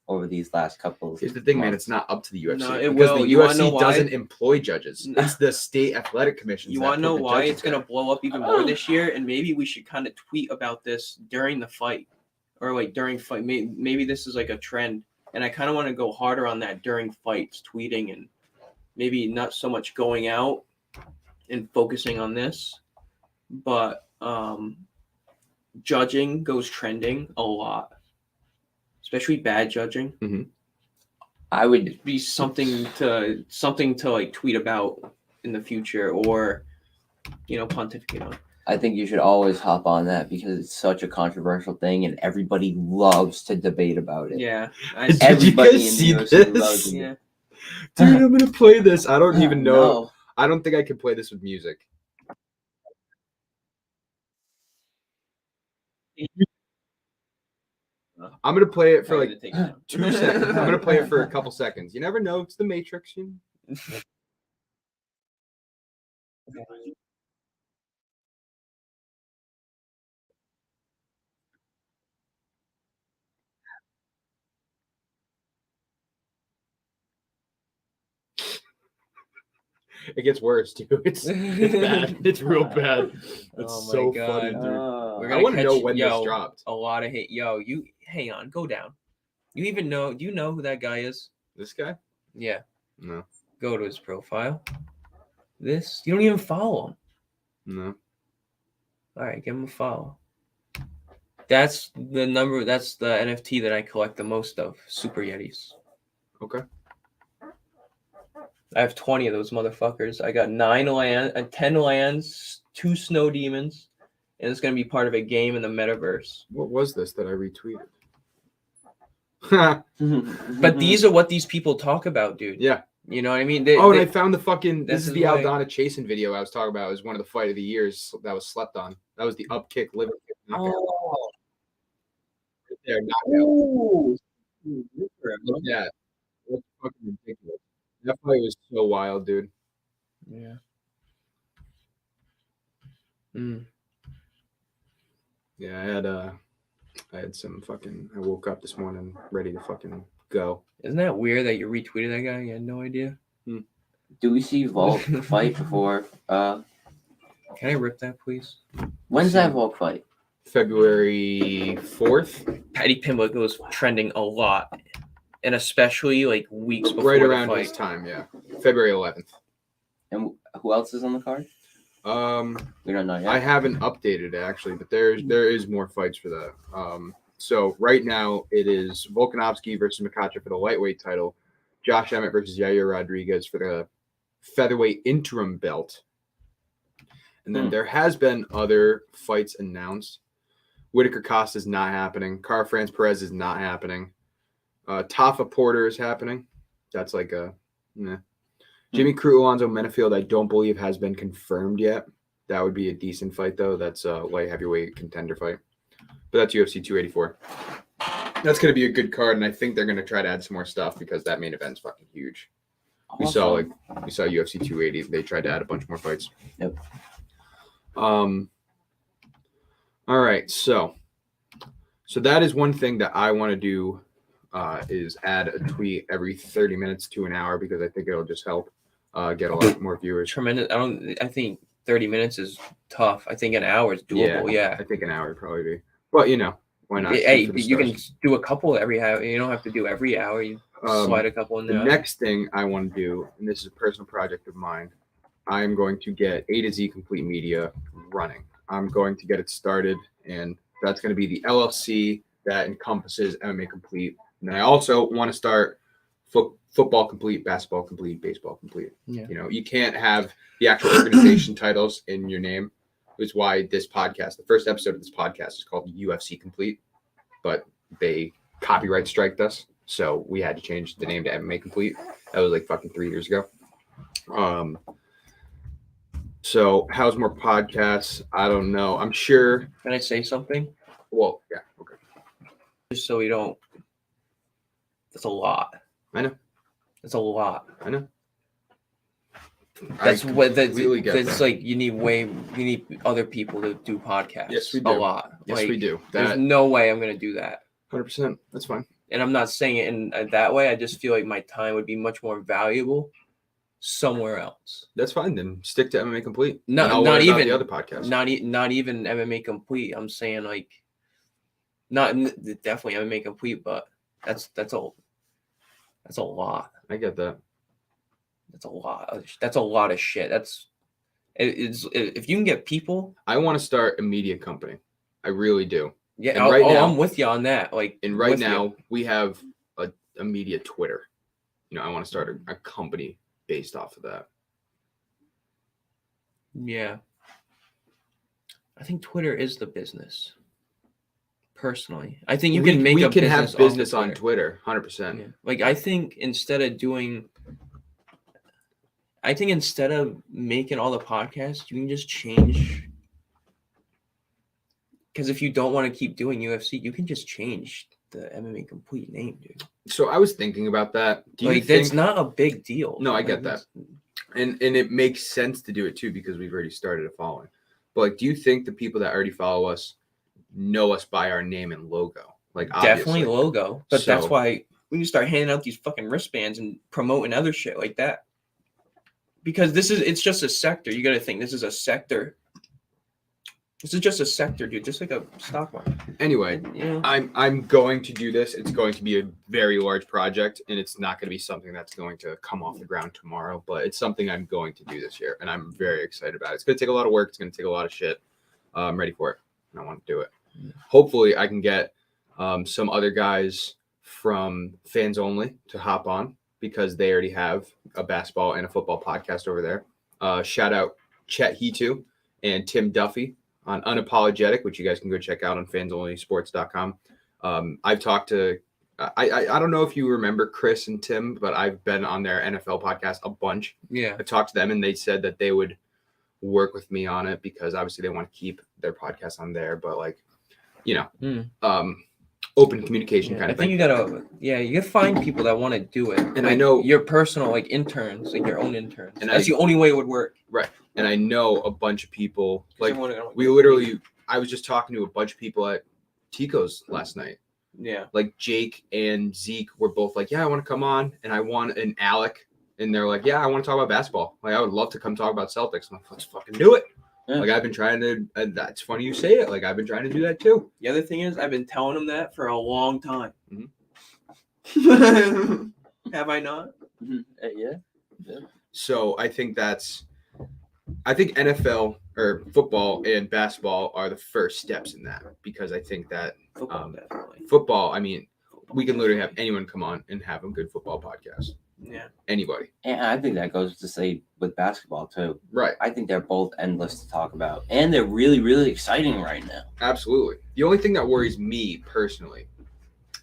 S3: over these last couple of
S1: Here's the thing, man.
S3: months.
S1: It's not up to the UFC
S2: No, it
S1: because
S2: will.
S1: the
S2: You wanna know
S1: UFC
S2: why?
S1: doesn't employ judges. It's the state athletic commissions.
S2: You
S1: that
S2: want to
S1: put
S2: know
S1: the
S2: why
S1: judges
S2: it's going to
S1: there.
S2: blow up even more this year? And maybe we should kind of tweet about this during the fight or like during fight. Maybe this is like a trend. And I kind of want to go harder on that during fights, tweeting and maybe not so much going out and focusing on this, but judging goes trending a lot, especially bad judging.
S1: Mhm.
S3: I would.
S2: be something to like tweet about in the future, or pontificate on.
S3: I think you should always hop on that because it's such a controversial thing, and everybody loves to debate about it.
S2: Yeah,
S1: Did you
S3: Everybody
S1: guys
S3: in
S1: see
S3: the UFC
S1: this?
S3: loves it.
S2: yeah.
S1: Dude, I'm gonna play this. I don't even know.
S3: No.
S1: I don't think I could play this with music. I'm gonna play it for
S2: Probably
S1: like
S2: take it down.
S1: 2 seconds. I'm gonna play it for a couple seconds. You never know. It's the Matrix. It gets worse too. It's bad. It's real bad. It's
S2: Oh my
S1: so
S2: God.
S1: funny, dude.
S2: We're
S1: I
S2: gonna
S1: want to know
S2: catch-
S1: when
S2: yo,
S1: this dropped.
S2: A lot of hate. Yo, you hang on, go down. Do you know who that guy is?
S1: This guy?
S2: Yeah,
S1: No,
S2: go to his profile. This, you don't even follow him.
S1: no.
S2: All right, give him a follow. That's the NFT that I collect the most of, Super Yetis.
S1: Okay.
S2: I have 20 of those motherfuckers. I got 10 lands, 2 snow demons, and it's gonna be part of a game in the metaverse.
S1: What was this that I retweeted?
S2: But these are what these people talk about, dude.
S1: Yeah.
S2: You know what I mean?
S1: And I found the fucking.
S2: This
S1: This is
S2: is
S1: the
S2: why-
S1: Aldana Chasen video I was talking about. It was one of the fight of the years that was slept on. That was the up kick, liver kick, knockout.
S3: Oh.
S1: Right there, knockout.
S3: Ooh.
S1: Yeah, that's fucking ridiculous. That fight was so wild, dude.
S2: Yeah. Mm.
S1: Yeah, I had some fucking. I woke up this morning ready to fucking go.
S2: Isn't that weird that you retweeted that guy? You had no idea.
S3: Do we see Volk fight before?
S2: Can I rip that, please?
S3: When's that Volk fight?
S1: February 4th,
S2: Paddy Pimblett was trending a lot, and especially like weeks before
S1: right
S2: the
S1: around
S2: fight.
S1: his time. Yeah, February 11th.
S3: And who else is on the card? We don't know yet.
S1: I haven't updated it actually, but there is more fights for that. So right now it is Volkanovski versus Makachev for the lightweight title, Josh Emmett versus Yair Rodriguez for the featherweight interim belt, and then there has been other fights announced. Whitaker Costa is not happening. Cara France Perez is not happening. Tafa Porter is happening. That's like a Jimmy Crute Alonzo Menafield. I don't believe has been confirmed yet. That would be a decent fight though. That's a light heavyweight contender fight. But that's UFC 284. That's going to be a good card, and I think they're going to try to add some more stuff because that main event's fucking huge. We saw UFC 280. They tried to add a bunch more fights.
S3: Yep.
S1: All right, so that is one thing that I want to do is add a tweet every 30 minutes to an hour because I think it'll just help get a lot more viewers.
S2: Tremendous. I think 30 minutes is tough. I think an hour is doable. Yeah.
S1: I think an hour would probably be. But why not?
S2: Hey,
S1: Shoot for the
S2: you can
S1: stars.
S2: do a couple every hour. You don't have to do every hour. You slide a couple in
S1: The
S2: there.
S1: next thing I want to do, and this is a personal project of mine, I am going to get A to Z Complete Media running. I'm going to get it started, and that's going to be the LLC that encompasses MMA Complete. And I also want to start football complete, basketball complete, baseball complete.
S2: Yeah.
S1: You can't have the actual organization titles in your name. Which is why this podcast, the first episode of this podcast, is called UFC Complete, but they copyright striked us, so we had to change the name to MMA Complete. That was like fucking 3 years ago. So how's more podcasts? I don't know. I'm sure.
S2: Can I say something?
S1: Well, yeah, okay.
S2: Just so we don't. That's a lot.
S1: I know.
S2: That's a lot.
S1: I know.
S2: That's what that's
S1: completely get
S2: that's
S1: that.
S2: like you need other people to do podcasts.
S1: Yes, we do.
S2: A lot.
S1: Yes,
S2: like,
S1: we do.
S2: There's
S1: That
S2: no way I'm gonna do that.
S1: 100%. That's fine.
S2: And I'm not saying it in that way. I just feel like my time would be much more valuable somewhere else.
S1: That's fine. Then stick to MMA Complete.
S2: No,
S1: And I'll
S2: not
S1: worry about
S2: even
S1: the other podcast.
S2: not even MMA Complete. I'm saying like, definitely MMA Complete, but that's a lot.
S1: I get that.
S2: That's a lot. That's a lot of shit. If you can get people.
S1: I want to start a media company. I really do.
S2: Yeah.
S1: And right now-
S2: I'm with you on that. Like,
S1: And right
S2: with you.
S1: now we have a media Twitter. I want to start a company based off of that.
S2: Yeah. I think Twitter is the business. Personally, I think you can make a business
S1: have business
S2: off of
S1: on Twitter, 100%.
S2: Yeah. Like I think instead of making all the podcasts, you can just change. Because if you don't want to keep doing UFC, you can just change the MMA Complete name, dude.
S1: So I was thinking about that. Do you
S2: Like
S1: think
S2: that's not a big deal.
S1: No, I
S2: Like,
S1: get that. And it makes sense to do it too because we've already started a following. But like, do you think the people that already follow us know us by our name and logo? Like,
S2: Definitely
S1: obviously.
S2: logo, but that's
S1: So-
S2: why we can start handing out these fucking wristbands and promoting other shit like that. Because it's just a sector. You got to think this is a sector. This is just a sector, dude. Just like a stock market.
S1: Anyway,
S2: Yeah.
S1: I'm going to do this. It's going to be a very large project, and it's not going to be something that's going to come off the ground tomorrow. But it's something I'm going to do this year, and I'm very excited about it. It's going to take a lot of work. It's going to take a lot of shit. I'm ready for it, and I want to do it.
S2: Yeah.
S1: Hopefully, I can get some other guys from Fans Only to hop on because they already have a basketball and a football podcast over there. Shout out Chet Hetu and Tim Duffy on Unapologetic, which you guys can go check out on fansonlysports.com. I've talked to, I don't know if you remember Chris and Tim, but I've been on their NFL podcast a bunch.
S2: Yeah.
S1: I've talked to them and they said that they would work with me on it because obviously they want to keep their podcast on there, but like, open communication kind of thing.
S2: I think you gotta find people that want to do it.
S1: And
S2: like,
S1: I know
S2: your personal interns, like your own interns.
S1: And
S2: That's the only way it would work.
S1: Right. And I know a bunch of people, like
S2: everyone
S1: I was just talking to a bunch of people at Tico's last night.
S2: Yeah.
S1: Like Jake and Zeke were both like, yeah, I want to come on. And I want an Alec. And they're like, yeah, I want to talk about basketball. Like, I would love to come talk about Celtics. I'm like, let's fucking do it. Yeah. Like, I've been trying to, that's funny you say it. Like, I've been trying to do that too.
S2: The other thing is, I've been telling them that for a long time.
S1: Mm-hmm.
S2: Have I not?
S3: Mm-hmm. Yeah.
S1: So I think NFL or football and basketball are the first steps in that because I think that football, I mean, we can literally have anyone come on and have a good football podcast.
S2: Yeah.
S1: Anybody.
S3: And I think that goes to say with basketball too.
S1: Right.
S3: I think they're both endless to talk about. And they're really, really exciting right now.
S1: Absolutely. The only thing that worries me personally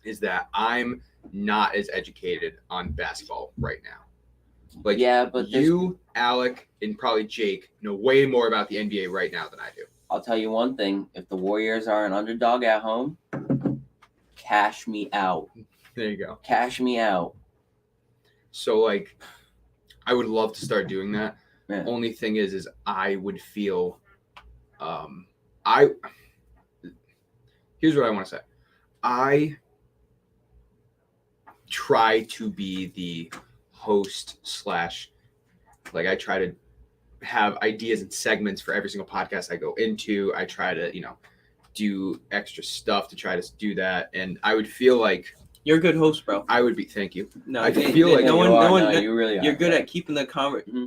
S1: is that I'm not as educated on basketball right now. Like,
S3: yeah, but
S1: you, Alec, and probably Jake know way more about the NBA right now than I do.
S3: I'll tell you one thing. If the Warriors are an underdog at home, cash me out.
S1: There you go.
S3: Cash me out.
S1: So, like, I would love to start doing that.
S3: Yeah.
S1: Only thing is I would feel, here's what I want to say. I try to be the host / like, I try to have ideas and segments for every single podcast I go into. I try to, do extra stuff to try to do that. And I would feel like,
S2: you're a good host, bro.
S1: I would be. Thank you.
S2: No,
S1: I feel like
S2: no one.
S3: You really are.
S2: You're good at keeping the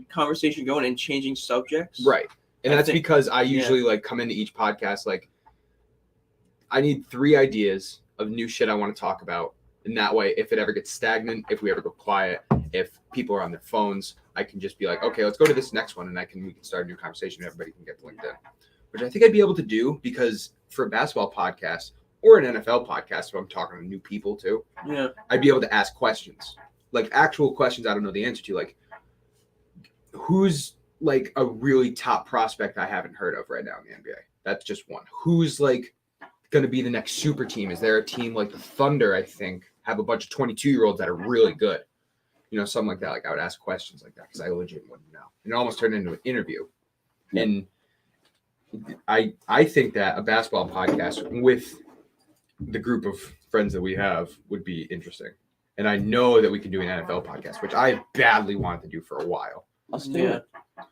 S2: conversation going and changing subjects.
S1: Right, and that's because I usually like come into each podcast like I need 3 ideas of new shit I want to talk about, and that way, if it ever gets stagnant, if we ever go quiet, if people are on their phones, I can just be like, okay, let's go to this next one, and we can start a new conversation. And everybody can get linked in, which I think I'd be able to do because for a basketball podcast. Or an NFL podcast, if I'm talking to new people too.
S2: Yeah.
S1: I'd be able to ask questions, like actual questions I don't know the answer to. Like, who's like a really top prospect I haven't heard of right now in the NBA? That's just one. Who's like going to be the next super team? Is there a team like the Thunder, I think, have a bunch of 22-year-olds that are really good? Something like that. Like, I would ask questions like that because I legitimately wouldn't know. And it almost turned into an interview. Yeah. And I think that a basketball podcast with the group of friends that we have would be interesting. And I know that we can do an NFL podcast, which I badly wanted to do for a while.
S3: Let's do it.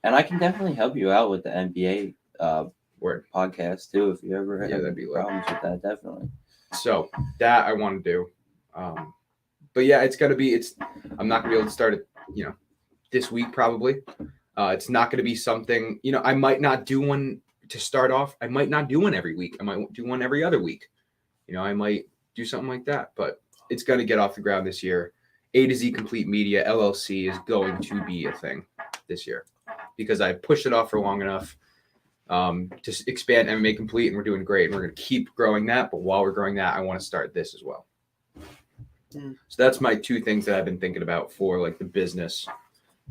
S3: And I can definitely help you out with the NBA podcast too, if you ever have problems with that, definitely.
S1: So that I want to do. But yeah, I'm not gonna be able to start it, this week probably. It's not gonna be something, I might not do one to start off. I might not do one every week. I might do one every other week. I might do something like that, but it's going to get off the ground this year. A to Z Complete Media LLC is going to be a thing this year because I pushed it off for long enough to expand MMA Complete, and we're doing great. And we're going to keep growing that. But while we're growing that, I want to start this as well. So that's my two things that I've been thinking about for like the business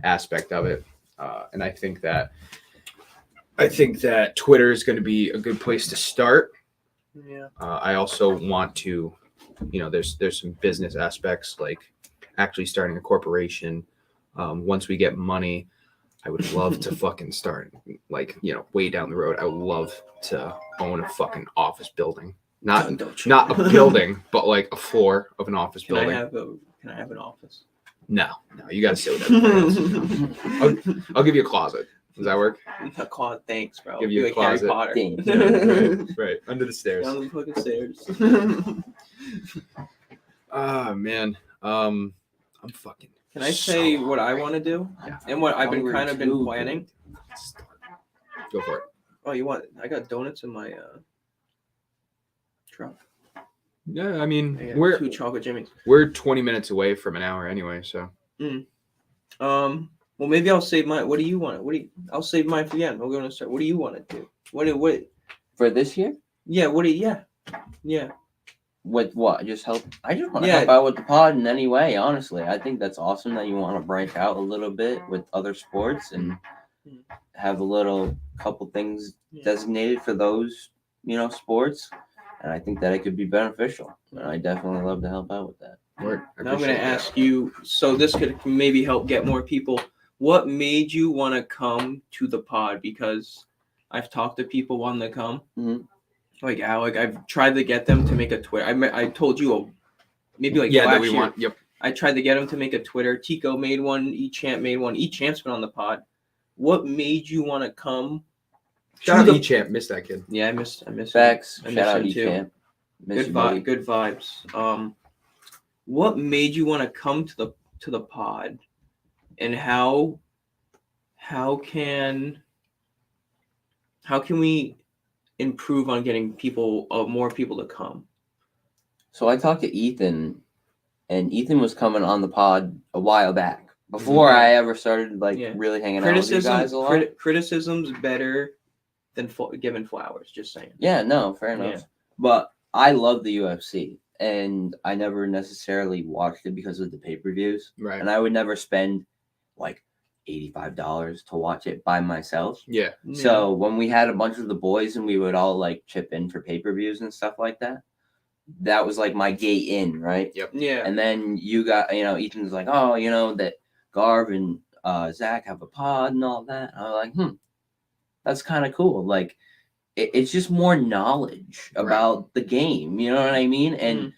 S1: aspect of it. And I think that Twitter is going to be a good place to start.
S2: Yeah.
S1: I also want to, there's some business aspects like actually starting a corporation. Once we get money, I would love to fucking start like, way down the road. I would love to own a fucking office building. Not a building, but like a floor of an office building.
S2: Can I have an office?
S1: No, you got to stay with everybody else. I'll give you a closet. Does that work?
S2: A closet, thanks, bro.
S1: Give you a
S2: like
S1: closet.
S2: Harry Potter.
S1: Yeah, right, under the stairs.
S2: Down the fucking stairs.
S1: Man. I'm fucking.
S2: Can I say what I want to do?
S1: Yeah.
S2: And what I've been
S3: Hungry
S2: kind of been
S3: too,
S2: planning?
S1: Go for it.
S2: Oh, you want? I got donuts in my truck.
S1: Yeah, I mean,
S2: I got
S1: we're
S2: 2 chocolate jimmies.
S1: we're 20 minutes away from an hour anyway, so.
S2: Well, maybe I'll save my. What do you want? I'll save mine for the end. We're gonna start. What do you want to do? What?
S3: For this year?
S2: Yeah. Yeah.
S3: With what? I just want to
S2: Yeah.
S3: help out with the pod in any way, honestly. I think that's awesome that you want to branch out a little bit with other sports and have a couple things designated for those, sports. And I think that it could be beneficial. And I definitely love to help out with that.
S2: Now I'm going to ask you, so this could maybe help get more people. What made you want to come to the pod? Because I've talked to people wanting to come.
S3: Mm-hmm.
S2: Like Alec, I've tried to get them to make a Twitter. I told you maybe like
S1: yeah,
S2: last
S1: that we
S2: year.
S1: want. Yep.
S2: I tried to get him to make a Twitter. Tico made one. Echamp made one. Echamp's been on the pod. What made you want to come?
S1: Shout out Echamp. Missed that kid.
S2: Yeah, I miss
S3: Facts.
S2: I
S3: Shout
S2: miss
S3: out
S2: him too.
S3: Echamp. Miss
S2: Good vibes. What made you want to come to the pod, and how can we improve on getting more people to come?
S3: So I talked to Ethan, and Ethan was coming on the pod a while back before I ever started really hanging out with you guys a lot.
S2: Criticism's better than giving flowers. Just saying.
S3: Yeah, no, fair enough.
S2: Yeah.
S3: But I love the UFC, and I never necessarily watched it because of the pay-per-views.
S1: Right.
S3: And I would never spend like $85 to watch it by myself.
S1: Yeah.
S3: So when we had a bunch of the boys and we would all like chip in for pay-per-views and stuff like that, that was like my gate in, right?
S1: Yep.
S2: Yeah.
S3: And then you got, Ethan's like, oh, that Garv and Zach have a pod and all that. And I was like, that's kind of cool. Like, it's just more knowledge about the game. You know what I mean? And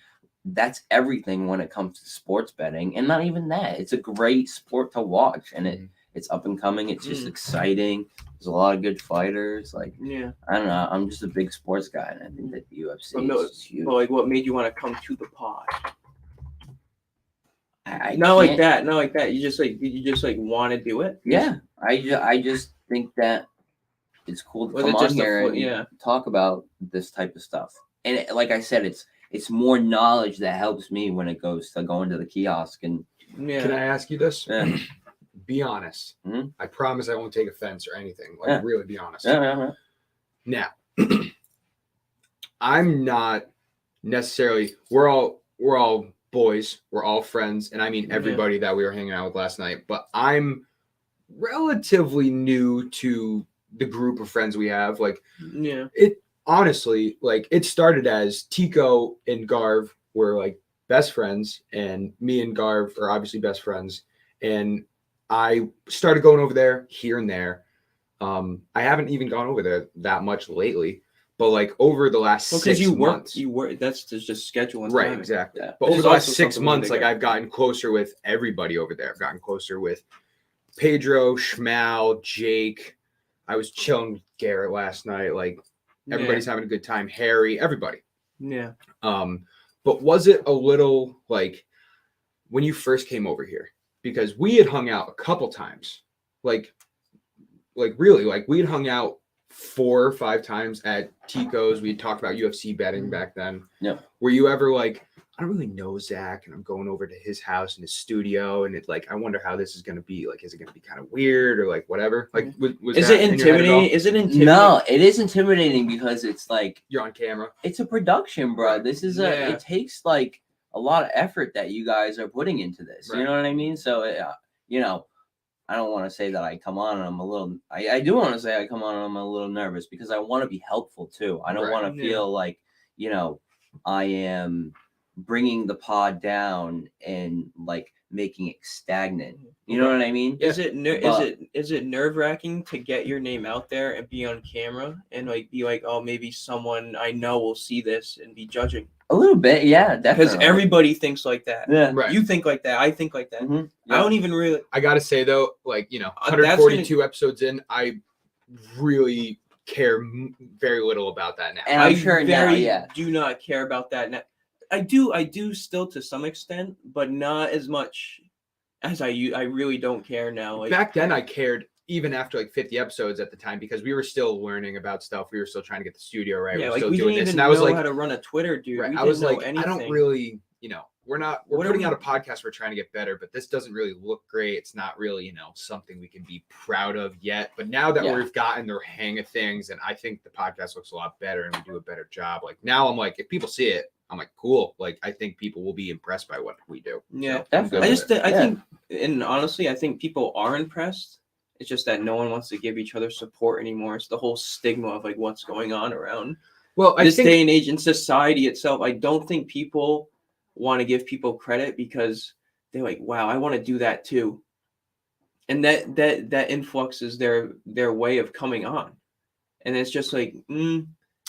S3: that's everything when it comes to sports betting. And not even that. It's a great sport to watch. And it's up and coming. It's just exciting. There's a lot of good fighters. Like, I don't know. I'm just a big sports guy. And I think that the UFC is huge.
S2: Well, like, what made you want to come to the pod?
S3: Not
S2: like that. You just want to do it.
S3: Yeah, I just think that it's cool to come on here and talk about this type of stuff. And like I said, it's more knowledge that helps me when it goes to going to the kiosk. And
S1: Can I ask you this?
S3: Yeah.
S1: Be honest.
S3: Mm-hmm.
S1: I promise I won't take offense or anything. Like, really be honest. Now, I'm not necessarily. We're all boys. We're all friends, and I mean everybody that we were hanging out with last night. But I'm relatively new to the group of friends we have. Like, it honestly, like, it started as Tico and Garv were like best friends, and me and Garv are obviously best friends, and I started going over there here and there. I haven't even gone over there that much lately, but like over the last 6 months.
S2: You work. That's just scheduling.
S1: Right,
S2: time.
S1: exactly.
S3: Yeah.
S1: But over the last 6 months, like, I've gotten closer with everybody over there. I've gotten closer with Pedro, Schmal, Jake. I was chilling with Garrett last night. Like, everybody's having a good time. Harry, everybody.
S2: Yeah.
S1: But was it a little like when you first came over here? Because we had hung out a couple times. Like really, like, we had hung out 4 or 5 times at Tico's. We had talked about UFC betting back then.
S3: Yeah.
S1: Were you ever like, I don't really know Zach, and I'm going over to his house in his studio, and it's like, I wonder how this is going to be. Like, is it going to be kind of weird or like whatever? Like, was
S2: Is
S1: that
S2: it
S1: in your head at all?
S2: intimidating? Is it intimidating?
S3: No, it is intimidating because it's like
S1: You're on camera.
S3: it's a production, bro.
S1: Right.
S3: This is
S2: Yeah.
S3: it takes like a lot of effort that you guys are putting into this.
S1: Right.
S3: You know what I mean? So, you know, I don't want to say that I come on and I'm a little. I do want to say I come on and I'm a little nervous because I want to be helpful too. I don't
S1: Right.
S3: want to feel like I am bringing the pod down and like making it stagnant. You know what I mean?
S2: Is it
S3: But-
S2: is it nerve-wracking to get your name out there and be on camera and like be like, oh, maybe someone I know will see this and be judging?
S3: A little bit, yeah, definitely.
S2: Because everybody thinks like that.
S3: yeah.
S1: Right.
S2: You think like that. I think like that.
S3: Mhm,
S2: I
S3: yeah.
S2: don't even really.
S1: I got to say, though, like,
S2: That's
S1: 142 episodes in, I really care very little about that now.
S3: And I'm
S2: I
S3: sure now,
S2: very
S3: yeah.
S2: do not care about that now. I do still to some extent, but not as much as I really don't care now. Like
S1: Back then, I cared even after like 50 episodes at the time because we were still learning about stuff. We were still trying to get the studio right.
S2: yeah,
S1: we were
S2: like
S1: still
S2: we
S1: doing
S2: didn't
S1: this.
S2: even
S1: And I was
S2: know
S1: like,
S2: how to run a Twitter, dude.
S1: right,
S2: We
S1: I
S2: didn't
S1: was
S2: know
S1: like,
S2: anything.
S1: I don't really, we're
S2: What are
S1: putting
S2: we-
S1: out a podcast. We're trying to get better, but this doesn't really look great. It's not really, something we can be proud of yet. But now that
S3: Yeah.
S1: we've gotten the hang of things, and I think the podcast looks a lot better and we do a better job. Like now I'm like, if people see it, I'm like, cool. Like I think people will be impressed by what we do.
S2: Yeah,
S1: I'm good
S3: definitely.
S1: with it.
S2: I
S3: Yeah.
S2: think, and honestly, I think people are impressed. It's just that no one wants to give each other support anymore. It's the whole stigma of like what's going on around
S1: Well, I
S2: this
S1: think
S2: day and age in society itself. I don't think people want to give people credit because they're like, wow, I want to do that too. And that influxes their way of coming on. And it's just like,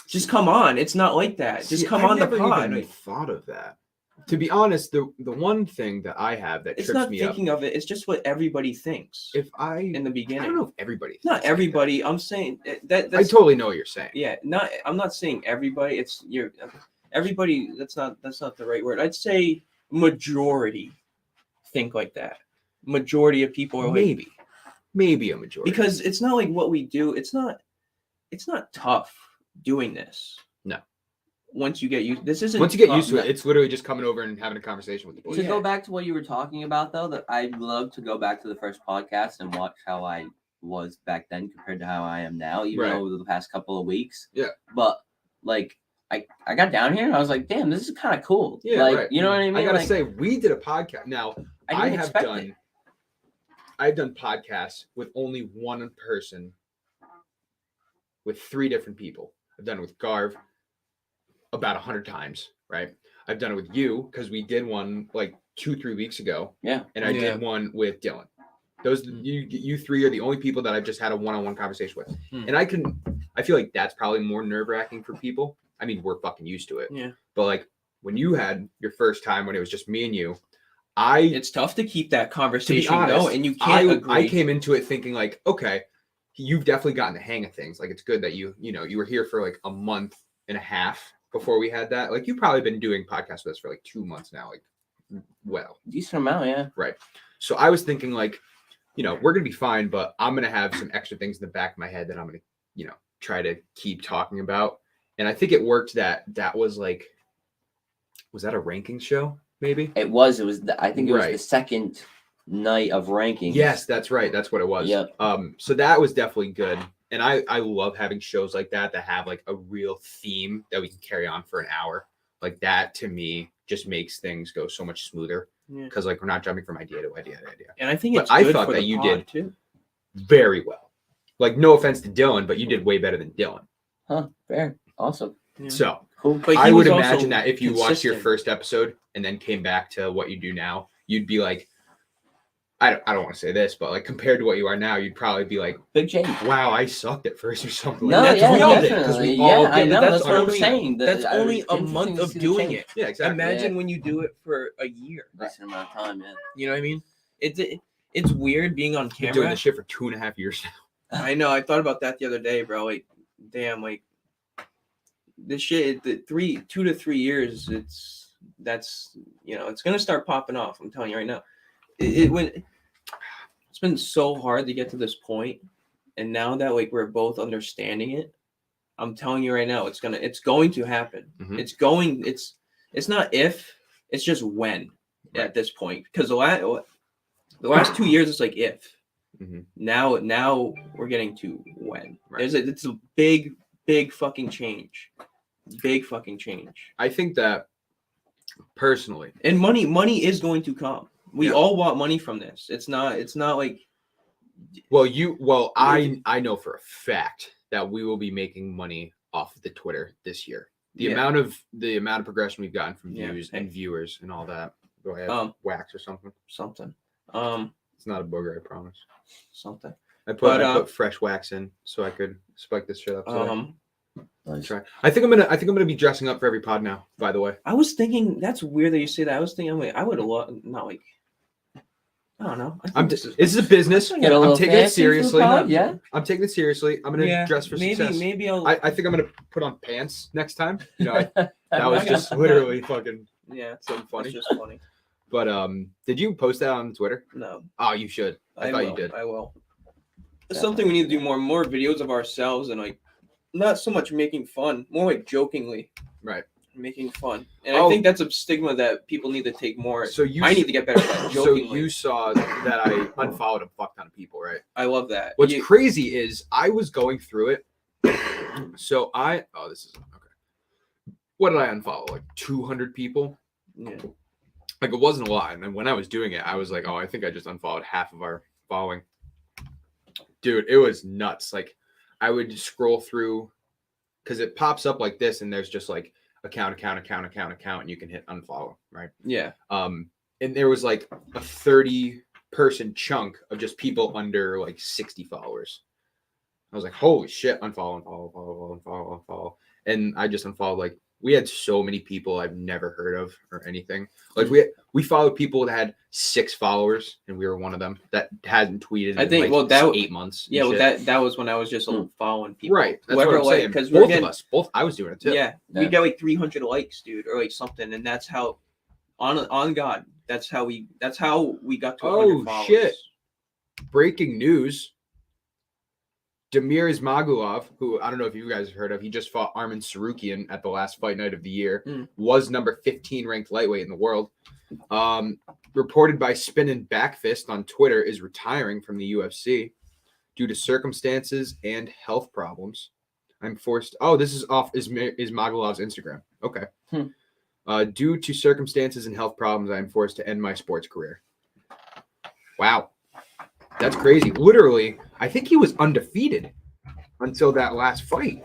S2: just come on. It's not like that. Just
S1: See,
S2: come
S1: I've
S2: on the
S1: never
S2: pod.
S1: even
S2: Like,
S1: thought of that. To be honest, the one thing that I have that
S2: it's
S1: trips
S2: not
S1: me up,
S2: thinking of it. It's just what everybody thinks
S1: if I
S2: in the
S1: I
S2: beginning.
S1: don't know if everybody thinks
S2: Not
S1: like that.
S2: everybody. I'm saying that.
S1: I
S2: That's,
S1: totally know what you're saying.
S2: yeah. Not. I'm not saying everybody. It's everybody. That's not the right word. I'd say majority think like that. Majority of people are like,
S1: Maybe a majority.
S2: because it's not like what we do. It's not tough doing this.
S1: No.
S2: Once you get used, this isn't.
S1: Once you get
S2: tough.
S1: used to it, it's literally just coming over and having a conversation with the boys.
S3: To
S2: Yeah.
S3: go back to what you were talking about, though, that I'd love to go back to the first podcast and watch how I was back then compared to how I am now, even
S1: Right.
S3: over the past couple of weeks.
S1: Yeah.
S3: But like, I got down here and I was like, damn, this is kind of cool.
S1: Yeah,
S3: like,
S1: right.
S3: you know what I mean?
S1: I gotta
S3: Like,
S1: say, we did a podcast. Now,
S3: I didn't expect it.
S1: I've done podcasts with only one person, with 3 different people. I've done it with Garv about 100 times, right? I've done it with you because we did one like 2-3 weeks ago.
S3: Yeah.
S1: And I
S2: Yeah.
S1: did one with Dylan. Those you 3 are the only people that I've just had a one-on-one conversation with.
S2: Hmm.
S1: And I feel like that's probably more nerve-wracking for people. I mean, we're fucking used to it.
S2: Yeah.
S1: But like when you had your first time when it was just me and you,
S2: It's tough to keep that conversation
S1: honest,
S2: going, and you can't agree.
S1: I came into it thinking like, okay, you've definitely gotten the hang of things. Like it's good that you were here for like a month and a half before we had that. Like you've probably been doing podcasts with us for like 2 months now. Like, well,
S3: Decent amount, yeah.
S1: right. So I was thinking like, we're gonna be fine, but I'm gonna have some extra things in the back of my head that I'm gonna, try to keep talking about. And I think it worked that was like, was that a ranking show? Maybe.
S3: It was. I think it was
S1: Right.
S3: the second night of rankings.
S1: Yes, that's right. That's what it was.
S3: Yep.
S1: So that was definitely good. And I love having shows like that have like a real theme that we can carry on for an hour. Like that to me just makes things go so much smoother
S2: Yeah.
S1: because like we're not jumping from idea to idea to idea.
S2: And I think
S1: But
S2: it's
S1: I
S2: good
S1: thought
S2: for
S1: that
S2: the
S1: you
S2: pod,
S1: did
S2: too.
S1: Very well. Like no offense to Dylan, but you did way better than Dylan.
S3: Huh. Fair. Awesome.
S2: Yeah.
S1: So
S3: Cool.
S2: But
S1: I
S2: he
S1: would
S2: was also
S1: imagine that if you watched your
S2: consistent.
S1: first episode and then came back to what you do now, you'd be like, I don't want to say this, but like compared to what you are now, you'd probably be like,
S3: Big J.
S1: wow, I sucked at first or something.
S3: No,
S1: like that.
S2: that's
S3: yeah,
S2: we all did,
S3: definitely.
S1: 'cause we
S3: yeah,
S1: all
S3: I
S1: did.
S3: know.
S2: That's
S3: That's what I'm
S2: only-
S3: saying.
S2: That's
S3: I was
S2: only a
S3: interested
S2: month
S3: to
S2: of
S3: see the
S2: doing
S3: change.
S2: it.
S1: Yeah, exactly.
S2: Imagine when you do it for a year.
S3: Decent amount of time, yeah.
S2: You know what I mean? It's weird being on
S1: Been doing
S2: camera.
S1: this shit for 2.5 years now.
S2: I know. I thought about that the other day, bro. Like, damn, like this shit. The 2 to 3 years. It's gonna start popping off. I'm telling you right now. It's been so hard to get to this point, and now that like we're both understanding it, I'm telling you right now, it's going to happen.
S1: Mhm.
S2: It's not if, It's just when
S1: Right.
S2: at this point, because the last 2 years it's like if.
S1: Mhm.
S2: Now we're getting to when.
S1: Right.
S2: It's a big fucking change. Big fucking change.
S1: I think that personally,
S2: And money is going to come. We
S1: Yeah.
S2: all want money from this. It's not like
S1: I know for a fact that we will be making money off of the Twitter this year. The amount of progression we've gotten from
S2: Yeah.
S1: views and viewers and all that. Do I have wax or something?
S2: something.
S1: It's not a booger, I promise.
S2: Something.
S1: I put fresh wax in so I could spike this shit up. Today.
S3: Nice.
S1: Try. I think I'm gonna be dressing up for every pod now. By the way,
S2: I was thinking that's weird that you say that. I was thinking I would have not like. I don't know. I think
S1: this is a business.
S3: Get a
S1: I'm
S3: little
S1: taking it
S3: fancy for the
S1: seriously.
S3: pod, yeah.
S1: I'm taking it seriously. I'm gonna dress for success.
S2: Maybe I'll.
S1: I think I'm gonna put on pants next time. You know, that
S2: I'm
S1: was
S2: not
S1: just
S2: gonna-
S1: literally fucking
S2: yeah,
S1: something funny.
S2: it's just funny.
S1: But did you post that on Twitter?
S2: No,
S1: Oh, you should. I thought you did.
S2: I will. It's something we need to do more videos of ourselves and like, not so much making fun, more like jokingly.
S1: Right.
S2: Making fun, and I think that's a stigma that people need to take more.
S1: So
S2: I need to get better at that.
S1: So
S2: Jokingly.
S1: you saw that I unfollowed a fuck ton of people, right?
S2: I love that.
S1: What's crazy is I was going through it. So this is okay. What did I unfollow? Like 200 people?
S2: Yeah.
S1: Like it wasn't a lot. And when I was doing it, I was like, oh, I think I just unfollowed half of our following. Dude, it was nuts. Like I would scroll through because it pops up like this, and there's just like account, and you can hit unfollow, right?
S2: Yeah.
S1: And there was like a 30-person chunk of just people under like 60 followers. I was like, holy shit, unfollow. And I just unfollowed, like, we had so many people I've never heard of or anything. Like we followed people that had 6 followers, and we were one of them that hadn't tweeted in like 8 months.
S2: Yeah, well, that was when I was just following people.
S1: Right. That's what I'm saying.
S2: Because
S1: both of us, I was doing it too.
S2: Yeah, we got like 300 likes, dude, or like something, and that's how, on God, that's how we got to 100 followers.
S1: Shit. Breaking news. Damir Ismagulov, who I don't know if you guys have heard of, he just fought Arman Sarukian at the last fight night of the year, was number 15 ranked lightweight in the world. Reported by Spin and Backfist on Twitter, is retiring from the UFC due to circumstances and health problems. I'm forced. Oh, this is off Ismagulov's Instagram. Okay. Due to circumstances and health problems, I am forced to end my sports career. Wow. That's crazy. Literally, I think he was undefeated until that last fight.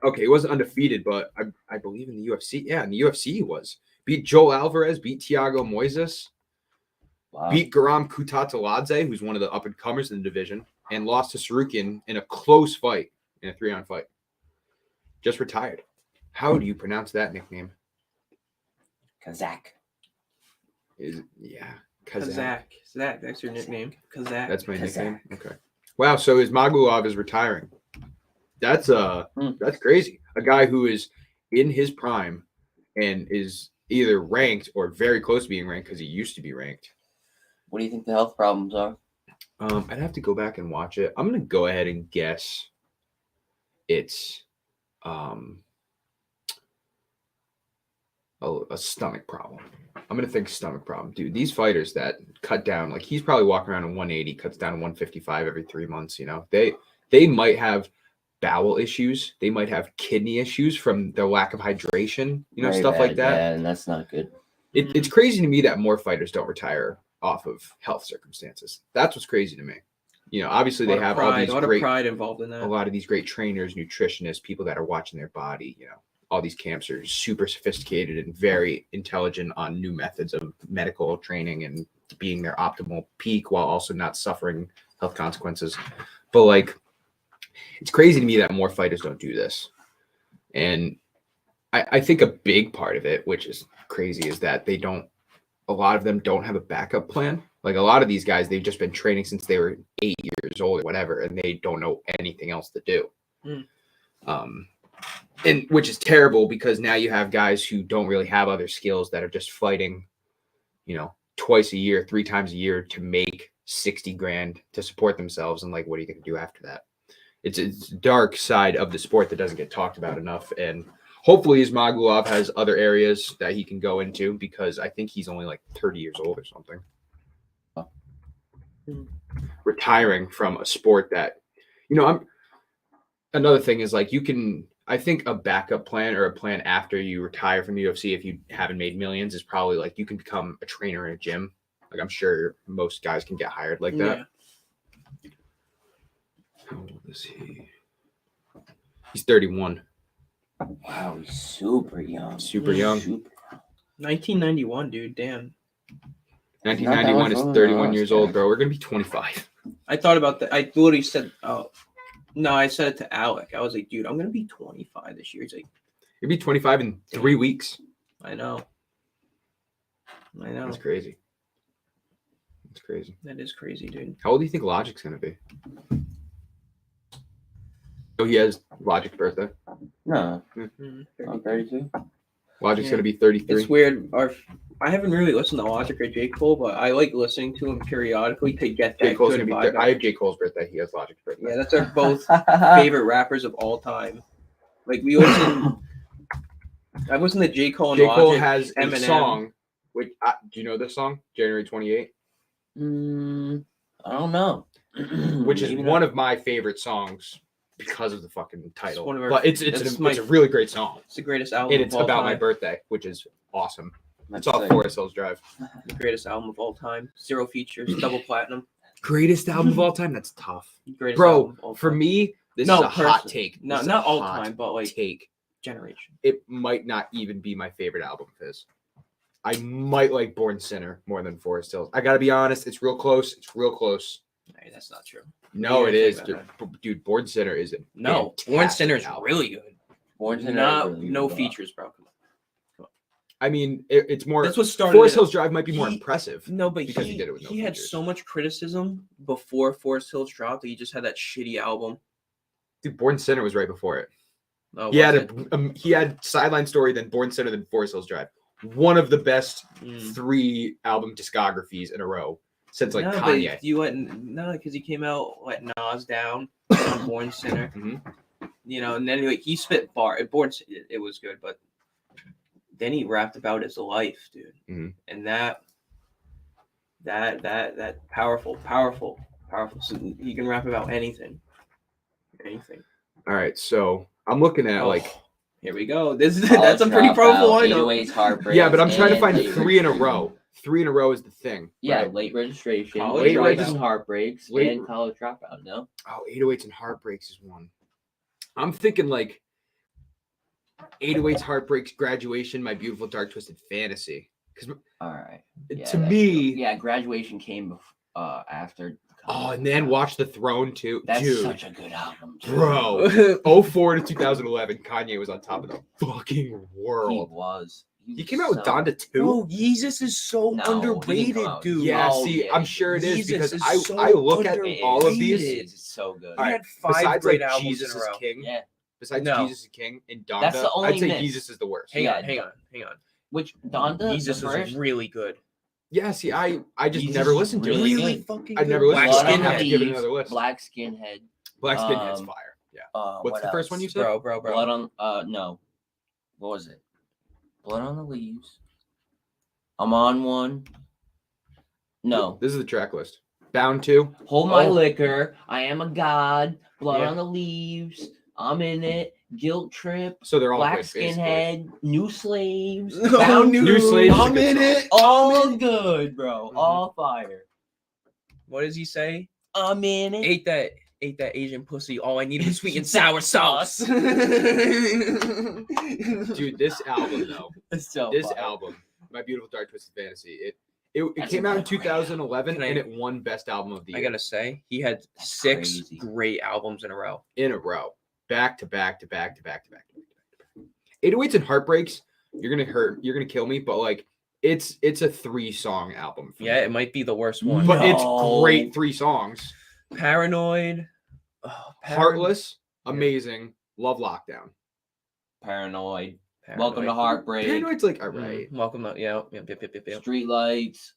S1: Okay, he wasn't undefeated, but I believe in the UFC. Yeah, in the UFC he was. Beat Joel Alvarez, beat Thiago Moises, beat Garam Kutateladze, who's one of the up-and-comers in the division, and lost to Sarukian in a close fight, in a 3-round fight. Just retired. How do you pronounce that nickname?
S3: Kazakh.
S2: Kazakh. Zach, that's your nickname. Kazakh.
S1: That's my nickname. Okay. Wow. So Ismagulov is retiring. That's crazy. A guy who is in his prime and is either ranked or very close to being ranked because he used to be ranked.
S3: What do you think the health problems are?
S1: I'd have to go back and watch it. I'm gonna go ahead and guess it's a stomach problem. I'm gonna think stomach problem, dude. These fighters that cut down, like he's probably walking around in 180, cuts down to 155 every 3 months. You know, they might have bowel issues, they might have kidney issues from their lack of hydration. You know,
S3: Very
S1: stuff
S3: bad,
S1: like that.
S3: Yeah, and that's not good.
S1: It's crazy to me that more fighters don't retire off of health circumstances. That's what's crazy to me. You know, obviously they have all these great
S2: pride involved in that.
S1: A lot of these great trainers, nutritionists, people that are watching their body. You know, all these camps are super sophisticated and very intelligent on new methods of medical training and being their optimal peak while also not suffering health consequences. But like, it's crazy to me that more fighters don't do this. And I think a big part of it, which is crazy, is that a lot of them don't have a backup plan. Like a lot of these guys, they've just been training since they were 8 years old or whatever, and they don't know anything else to do. And which is terrible because now you have guys who don't really have other skills that are just fighting, you know, twice a year, 3 times a year to make 60 grand to support themselves. And like, what are you going to do after that? It's a dark side of the sport that doesn't get talked about enough. And Hopefully Ismagulov has other areas that he can go into because I think he's only like 30 years old or something. Retiring from a sport that, another thing is like I think a backup plan or a plan after you retire from the UFC, if you haven't made millions, is probably like you can become a trainer in a gym. Like I'm sure most guys can get hired like that.
S2: Yeah.
S1: How old is he? He's 31.
S3: Wow, he's super young.
S1: Super young.
S2: 1991, dude. Damn.
S1: 1991 is 31 years old, bro. We're gonna be 25.
S2: I thought about that. I literally said, "Oh, no!" I said it to Alec. I was like, "Dude, I'm gonna be 25 this year." He's like,
S1: You'll be 25 in 3 weeks.
S2: "I know.
S1: That's crazy. That's crazy.
S2: That is crazy, dude."
S1: How old do you think Logic's gonna be? Oh, he has Logic's birthday.
S3: No,
S2: Mhm.
S3: I'm 32.
S1: Logic's
S2: Yeah.
S1: gonna be 33.
S2: It's weird. I haven't really listened to Logic or J. Cole, but I like listening to him periodically to get that
S1: J. Cole's
S2: good
S1: gonna be.
S2: vibe.
S1: I have J. Cole's birthday. He has Logic's birthday.
S2: Yeah, that's our both favorite rappers of all time. Like we listen. I listen to J. Cole and
S1: J. Cole
S2: Logic,
S1: has a
S2: Eminem.
S1: song. Which do you know this song? January 28th,
S3: I don't know.
S1: which is
S3: Maybe
S1: one
S3: not.
S1: of my favorite songs because of the fucking title.
S2: one of our-
S1: But it's
S2: that's
S1: a
S2: my-
S1: really great song,
S2: It's the greatest album
S1: and
S2: of
S1: it's
S2: all
S1: about
S2: time.
S1: my birthday, which is awesome.
S3: That's
S1: It's off
S3: sick.
S1: Forest Hills Drive.
S2: The greatest album of all time. 0 features, double platinum.
S1: Greatest album of all time? That's tough.
S2: Greatest
S1: Bro,
S2: album of all
S1: for
S2: time.
S1: me, this
S2: No,
S1: is a hot
S2: person-
S1: take.
S2: No,
S1: This is a
S2: not all
S1: hot
S2: time, but like
S1: take.
S2: generation.
S1: It might not even be my favorite album of his. I might like Born Sinner more than Forest Hills. I gotta be honest, it's real close. It's real close.
S2: Hey, that's not true.
S1: No,
S2: Yeah,
S1: it is,
S2: think
S1: dude.
S2: about
S1: Dude, Born Sinner is a
S2: No, Born
S1: fantastic
S2: Sinner is
S1: album.
S2: really good.
S3: Born Sinner is
S2: Not
S3: really
S2: no
S3: good.
S2: features, bro. Come on.
S1: I mean, it's more.
S2: That's what started
S1: Forest
S2: it.
S1: Hills Drive might be more
S2: He-
S1: impressive.
S2: No, but
S1: Because he did it with no
S2: he had
S1: features.
S2: so much criticism before Forest Hills dropped that he just had that shitty album.
S1: Dude, Born Sinner was right before it.
S2: Oh,
S1: He had
S2: was
S1: he had Sideline Story, then Born Sinner, then Forest Hills Drive. One of the best
S2: it? Mm.
S1: 3 album discographies in a row since like
S2: No,
S1: Kanye.
S2: but you went no, because he came out let Nas down on Born Sinner.
S1: Mhm.
S2: And then like he spit Born. It was good, but then he rapped about his life, dude,
S1: Mhm.
S2: and that powerful. So he can rap about anything.
S1: All right, so I'm looking at like
S2: Here we go. That's
S3: I'll
S2: a pretty
S3: drop
S2: powerful
S3: out
S2: lineup.
S3: 808's Heartbreak.
S1: yeah, but I'm trying to
S3: and
S1: find
S3: Late
S1: 3 in a
S3: Registration.
S1: row. 3 in a row is the thing.
S3: Yeah,
S1: right?
S3: Late Registration,
S2: College
S3: Late
S1: Dropout.
S3: Registration, Heartbreaks,
S1: Late-
S3: and College Dropout. No,
S1: Oh, 808s and Heartbreaks is one. I'm thinking like 808s, Heartbreaks, Graduation, My Beautiful Dark Twisted Fantasy. Because
S3: all right. Yeah,
S1: to
S3: that's
S1: me,
S3: true. Yeah, Graduation came after.
S1: oh, and then Watch the Throne too.
S3: That's
S1: Dude,
S3: such a good album, too.
S1: bro. 04 to 2011, Kanye was on top of the fucking
S3: He
S1: world.
S3: was.
S1: He came out with
S3: so-
S1: Donda 2.
S2: Bro, Yeezus is so
S3: No, he didn't
S2: underrated,
S3: come out.
S2: dude.
S1: Yeah,
S3: Oh,
S1: see,
S3: yeah,
S1: I'm sure it is
S2: Jesus
S1: because
S2: is
S1: I
S2: so
S1: look at
S3: It
S1: all of
S3: is.
S1: these.
S3: It's so good.
S1: All
S2: He
S1: right,
S2: had 5
S1: besides
S2: great
S1: like
S2: albums
S1: Jesus
S2: in a
S1: is
S2: row.
S1: King.
S3: Yeah,
S1: Besides
S2: No.
S1: Jesus is King and Donda,
S3: That's the only
S1: I'd say
S3: miss.
S1: Jesus is the worst.
S2: Hang
S3: Yeah,
S2: on.
S3: which Donda,
S2: Yeezus
S3: the
S2: is
S3: first,
S2: really good.
S1: Yeah, see, I just
S3: Jesus
S1: never
S3: is
S1: listened to
S3: really
S1: it.
S3: good.
S2: fucking
S1: I never listened
S2: Black
S1: to it. I
S3: Blood on
S1: have
S3: the
S1: to give it
S3: Leaves,
S1: another list.
S3: Black Skinhead.
S1: Black Skinhead's
S3: Um,
S1: fire. Yeah.
S3: What's
S1: What's the first one you said?
S2: Bro.
S3: Blood on no, what was it? Blood on the Leaves. I'm on one. No,
S1: This is the track list. Bound to.
S3: Hold My
S1: Oh.
S3: Liquor. I Am a God. Blood
S2: Yeah.
S3: on the Leaves. I'm in it. Guilt Trip.
S1: So they're all
S3: Black
S1: good, basically.
S3: Skinhead. New Slaves.
S2: No,
S3: Bound
S2: New
S3: to,
S1: Slaves is a
S3: I'm
S1: good
S3: in
S1: song.
S3: it. All good, bro.
S1: Mhm.
S3: All fire.
S2: What does he say?
S3: I'm in it.
S2: Ate that Asian pussy. All I needed was sweet and sour sauce.
S1: Dude, this album though.
S3: It's so
S1: This
S3: fire.
S1: album, My Beautiful Dark Twisted Fantasy. It
S3: That's
S1: came out in
S3: a great
S1: 2011
S2: Can I-
S1: and it won Best Album of the
S2: I
S1: Year
S2: gotta say, he had
S3: That's
S2: 6
S3: crazy.
S2: great albums in a row.
S1: in a row, back to back to back to back to back. 808s and Heartbreaks. You're gonna kill me, but like it's a 3-song album. For
S2: Yeah,
S1: me.
S2: it might be the worst one.
S1: But it's
S3: No.
S1: great 3 songs.
S2: Paranoid.
S1: Heartless, amazing. Love Lockdown.
S3: Paranoid. Welcome to Heartbreak.
S1: Paranoid's like all right,
S2: Welcome to yep.
S3: Street Lights.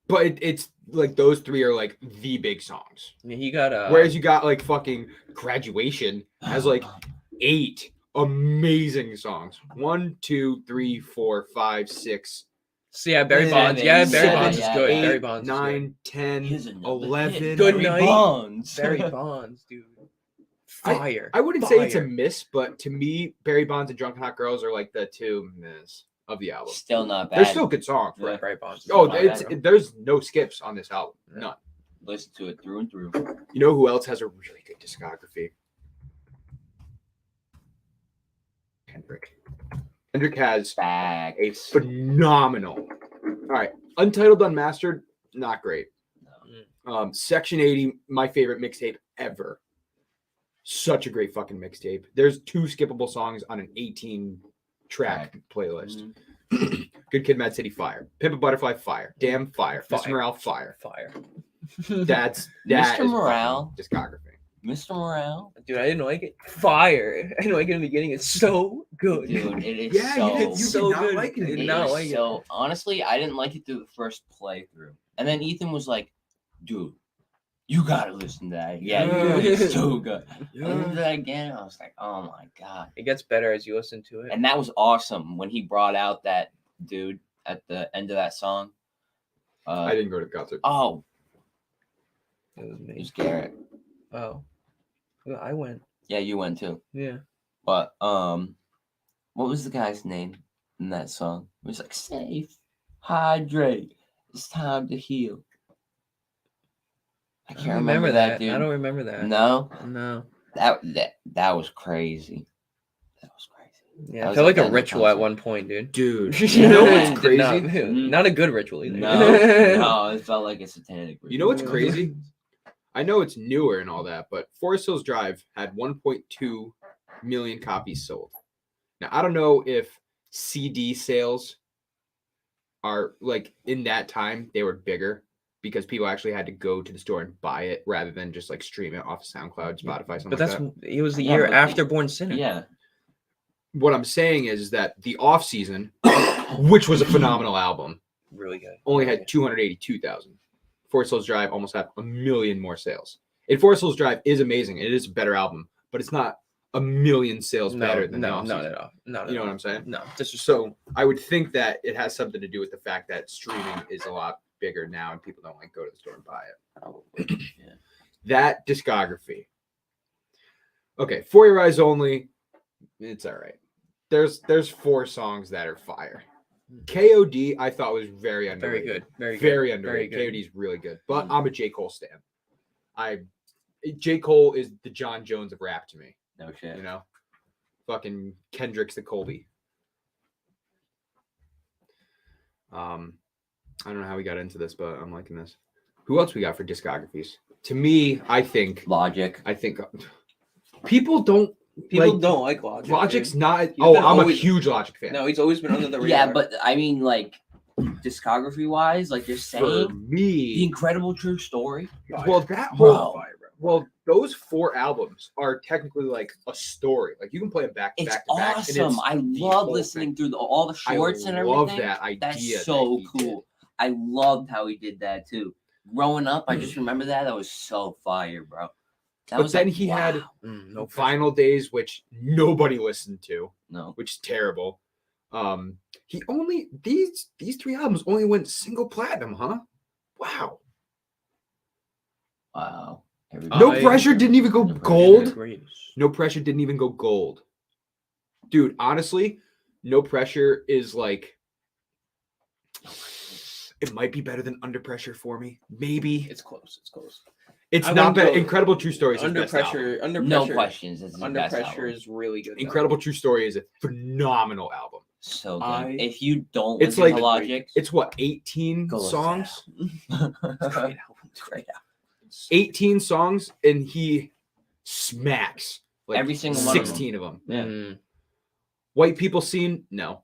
S1: but it's like those 3 are like the big songs.
S2: Yeah, he got
S1: Whereas you got like fucking Graduation has like 8 amazing songs. 1, 2, 3, 4, 5, 6,
S4: So yeah, Barry
S2: Seven,
S4: Bonds. Yeah, Barry
S3: yeah,
S4: Bonds is
S3: yeah,
S4: good.
S3: yeah.
S4: Barry
S1: 8,
S4: Bonds is
S1: 9, 10,
S3: Here's another
S1: 11.
S3: hit,
S4: Good
S3: Barry
S4: night.
S3: Bonds.
S4: good. Barry Bonds, dude.
S1: I-
S4: Fire.
S1: I wouldn't say it's a
S4: Fire.
S1: miss, but to me, Barry Bonds and Drunken Hot Girls are like the 2 miss of the album.
S3: Still not bad.
S1: They're still good songs.
S3: Yeah.
S4: Barry Bonds. is
S1: Oh,
S4: fire,
S1: it's
S4: bro.
S1: there's no skips on this album.
S4: Yeah.
S1: None.
S3: Listen to it through and through.
S1: You know who else has a really good discography? Kendrick. Kendrick has
S3: Facts.
S1: a phenomenal. All right, Untitled Unmastered, not great. Section 80, my favorite mixtape ever. Such a great fucking mixtape. There's 2 skippable songs on an 18-track playlist.
S3: Mhm.
S1: Good Kid, Mad City, fire. Pimp a Butterfly, fire. Damn, fire.
S4: Fire.
S1: Mr. Morale, fire.
S4: Fire.
S1: That
S3: Mr.
S1: is
S3: Morale.
S1: fucking discography.
S3: Mr. Morale.
S4: Dude, I didn't like it. Fire. I didn't like it in the beginning. It's so good.
S3: Dude, it is
S1: Yeah,
S3: so
S1: you did
S4: It's
S1: you
S4: so
S1: did not
S4: good.
S1: like it.
S4: I did
S3: It
S4: not
S3: is
S4: like it.
S3: so honestly, I didn't like it through the first playthrough. And then Ethan was like, dude, you gotta listen to that. Yeah, dude, it's so good. I listened to that again, and I was like, oh my god.
S4: It gets better as you listen to it.
S3: And that was awesome when he brought out that dude at the end of that song.
S1: I didn't go to the concert.
S3: Oh,
S4: It was
S3: it
S4: me.
S3: was Garrett.
S4: Oh. Well, I went.
S3: Yeah, you went too.
S4: Yeah.
S3: But what was the guy's name in that song? It was like safe, hydrate. It's time to heal. I
S4: I
S3: can't
S4: don't
S3: remember that, dude.
S4: I don't remember that.
S3: No,
S4: No.
S3: that was crazy. That was crazy.
S4: Yeah,
S3: I
S4: I
S3: was
S4: felt
S3: at
S4: like a
S3: that
S4: ritual at
S3: concert.
S4: one point, dude.
S1: Dude,
S3: You
S1: you know what's
S4: Did
S1: crazy?
S4: Not a good ritual either.
S3: No, no, it felt like a satanic.
S1: You know what's
S3: ritual.
S1: crazy? I know it's newer and all that, but Forest Hills Drive had 1.2 million copies sold. Now, I don't know if CD sales are like in that time they were bigger because people actually had to go to the store and buy it rather than just like stream it off of SoundCloud, Spotify, something
S4: But
S1: like
S4: that's
S1: that.
S4: it was the
S3: Yeah,
S4: year
S3: but
S4: after Born Sinner.
S3: Yeah.
S1: What I'm saying is that the off season, which was a phenomenal album,
S4: Really good.
S1: only
S4: Really
S1: had 282,000. Forest Hills Drive almost had 1 million more sales. And Forest Hills Drive is amazing. It is a better album, but it's not 1 million sales
S4: good.
S1: better than the
S4: no,
S1: off
S4: not
S1: season.
S4: at all. Not
S1: You know
S4: at
S1: what
S4: all.
S1: I'm saying?
S4: No, this is
S1: So I would think that it has something to do with the fact that streaming is a lot bigger now and people don't like go to the store and buy it.
S3: Probably. Yeah.
S1: That discography. Okay, For Your Eyes Only, it's all right. There's 4 songs that are fire. KOD I thought was very underrated.
S4: very good. Very good.
S1: Very underrated.
S4: Very good.
S1: KOD's really good. But I'm a J. Cole stan. J. Cole is the John Jones of rap to me.
S3: No shit.
S1: You know? Fucking Kendrick's the Colby. I don't know how we got into this, but I'm liking this. Who else we got for discographies? To me, I think
S3: Logic.
S1: people don't
S2: People
S1: like,
S2: don't like Logic.
S1: Logic's
S2: dude.
S1: not.
S2: He's
S1: Oh,
S2: been
S1: I'm a
S2: always-
S1: huge Logic fan.
S2: No, he's always been under the radar.
S3: Yeah, but I mean, like, discography wise, like you're
S1: for
S3: saying, The
S1: me,
S3: Incredible True Story.
S1: well, that
S3: Bro.
S1: whole well, those 4 albums are technically like a story. Like you can play them back to
S3: It's
S1: back to back. and
S3: awesome.
S1: it's
S3: I
S1: the
S3: love
S1: whole
S3: listening
S1: thing.
S3: through all the shorts and
S1: I
S3: everything.
S1: love that idea.
S3: That's
S1: that
S3: so
S1: he did.
S3: cool. I loved how he did that too. Growing up, I just remember that. That was so fire, bro. That
S1: But
S3: was
S1: then
S3: like,
S1: he had
S3: wow.
S4: No
S1: Final Days, which nobody listened to,
S3: No.
S1: which is terrible. He only these 3 albums only went single platinum, huh? Wow.
S3: Wow.
S1: No
S4: I-
S1: Pressure didn't even go
S3: No Pressure.
S1: gold.
S4: Great.
S1: No Pressure didn't even go gold. Dude, honestly, No Pressure is like it might be better than Under Pressure for me. Maybe.
S2: it's close. It's close.
S1: It's
S2: I
S1: not
S2: wouldn't
S1: bad.
S2: go-
S1: Incredible True Story is his
S2: Under
S1: best album.
S2: pressure. Under
S3: No
S2: pressure.
S3: questions. It's his
S2: Under
S3: best
S2: pressure
S3: album.
S2: is really good. though.
S1: Incredible True Story is a phenomenal album.
S3: So good.
S2: I-
S3: If you don't
S1: It's
S3: listen to
S1: like-
S3: Logic,
S1: It's what, 18
S3: go listen to
S1: songs?
S3: that.
S2: Great album.
S3: Great album.
S1: 18 songs, and he smacks like
S3: Every single one of them.
S1: 16 of them.
S3: Yeah.
S4: Mm.
S1: White people scene, no.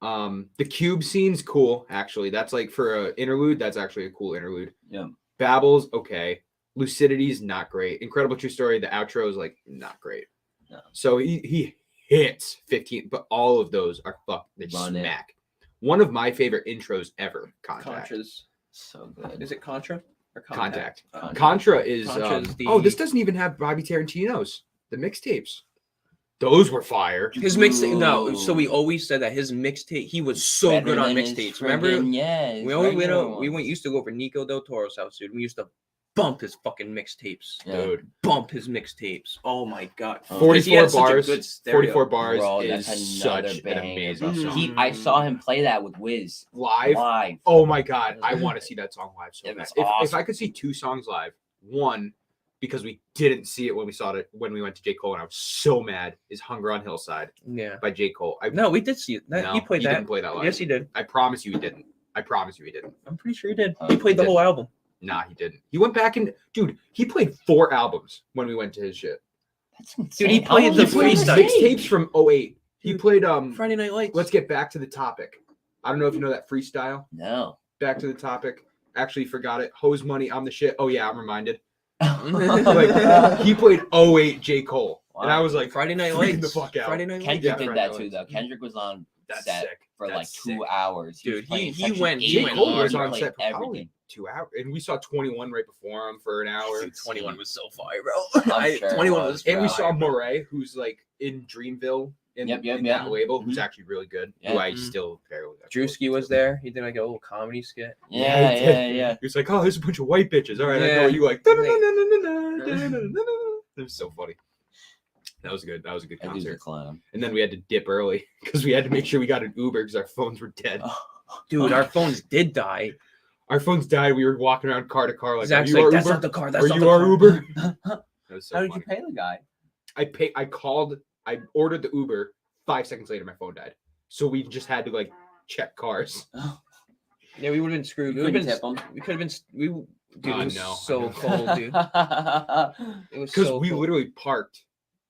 S1: The Cube scene's cool, actually. That's like for an interlude, that's actually a cool interlude.
S3: Yeah.
S1: Babbles, okay. Lucidity's not great. Incredible True Story, the outro is like not great.
S3: No.
S1: So he hits 15, but all of those are they
S3: Run it.
S1: smack. One of my favorite intros ever, Contact.
S2: Contras.
S3: So good.
S2: Is it Contra or
S1: Contact.
S3: Contact.
S1: Contra is
S2: Contra is
S1: oh, this
S2: the-
S1: doesn't even have Bobby Tarantino's the mixtapes. Those were fire.
S4: His mixtape. No, so we
S3: Ooh.
S4: always said that his mixtape. He was so
S3: Better
S4: good on
S3: than his
S4: mixtapes. Remember?
S3: friggin', yeah, his
S4: We always
S3: regular
S4: we
S3: ones.
S4: used to go over Nico Del Toro's house, dude. We used to bump his fucking mixtapes.
S3: Yeah.
S1: Dude.
S4: Bump his mixtapes. Oh my god.
S3: Oh.
S1: 44
S4: He had such a
S1: bars.
S4: good stereo.
S1: 44 bars
S3: Bro,
S1: is
S3: that's another
S1: such an
S3: banger,
S1: amazing
S3: bro.
S1: song.
S3: I saw him play that with Wiz
S1: Live.
S3: live.
S1: Oh my god, I want to see that song live so
S3: It
S1: bad.
S3: was
S1: If
S3: awesome.
S1: I could see 2 songs live, one because we didn't see it when we saw it when we went to J. Cole, and I was so mad, is "Hunger on Hillside"
S4: Yeah.
S1: by J. Cole.
S4: No, we did see it. That, he played that.
S1: didn't play that live.
S4: Yes, he did.
S1: I promise you he didn't. I promise you he didn't.
S4: I'm pretty sure he did.
S3: Oh,
S4: He played the
S1: he
S4: whole album.
S1: Nah, he didn't. He went back and dude, he played 4 albums when we went to his shit.
S3: That's insane.
S4: he
S3: How
S4: played
S3: long
S4: the
S1: He
S3: did
S1: played
S3: it
S4: freestyle.
S3: take?
S1: mixtapes from 08. He
S4: Dude,
S1: played
S4: Friday Night Lights.
S1: let's get back to the topic. I don't know if you know that freestyle.
S3: No.
S1: Back to the topic. Actually forgot it. Hose Money, I'm the shit. Oh yeah, I'm reminded.
S3: Like,
S1: He played 08 J. Cole. And I
S3: Wow.
S1: was like,
S4: Friday Night
S1: freaking
S4: Lights.
S1: the fuck out.
S4: Friday Night Lights.
S3: Kendrick
S1: Yeah,
S3: did
S1: Friday
S3: that
S1: Night
S3: too,
S1: Lights.
S3: though. Kendrick was on
S1: That's
S3: set
S1: sick.
S3: for like
S1: That's
S3: 2
S1: sick.
S3: hours.
S4: Dude,
S3: was playing
S4: he
S3: Section
S4: went- he
S3: 80,
S4: went
S1: J. Cole
S4: hard.
S1: was
S3: he
S1: on
S3: played
S1: set for probably
S3: everything.
S1: 2 hours. And we saw 21 right before him for an hour.
S4: Dude, 21 was so fire, bro.
S3: I'm sure it
S4: 21
S3: was.
S4: was
S1: And we
S3: Bro.
S1: saw Moray, who's like in Dreamville in
S3: Yep,
S1: that label, who's actually really good. Who
S3: Yeah.
S1: I
S4: Mhm.
S1: still barely got
S4: Drewski was there. He did like a little comedy skit.
S3: Yeah,
S1: he
S3: yeah,
S1: did.
S3: yeah.
S1: He was like, "Oh, there's a bunch of white bitches. All right, I
S4: Yeah.
S1: know you like."
S4: Like-
S1: It was so funny. That was good. That was a good
S3: That dude's a
S1: concert.
S3: clown.
S1: And then we had to dip early because we had to make sure we got an Uber because our phones were dead.
S4: Dude, our phones did die.
S1: Our phones died. We were walking around car to car like,
S4: Zach's
S1: "Are you
S4: like,
S1: our
S4: that's
S1: Uber?
S4: not the car. That's
S1: Are
S4: not
S1: you
S4: the
S1: our
S4: car."
S1: Uber?" That was so
S3: How did
S1: funny.
S3: you pay the guy?
S1: I called. I ordered the Uber. 5 seconds later, my phone died. So we just had to like check cars.
S4: Yeah, we would have been screwed.
S3: You
S4: We would
S3: couldn't
S4: have
S3: tip
S4: been.
S3: him.
S4: We could have been. We. Dude,
S1: Oh,
S4: it was
S1: no, I
S4: so
S1: know.
S4: cold, dude. It was
S1: Because
S4: so
S1: we
S4: cold.
S1: literally parked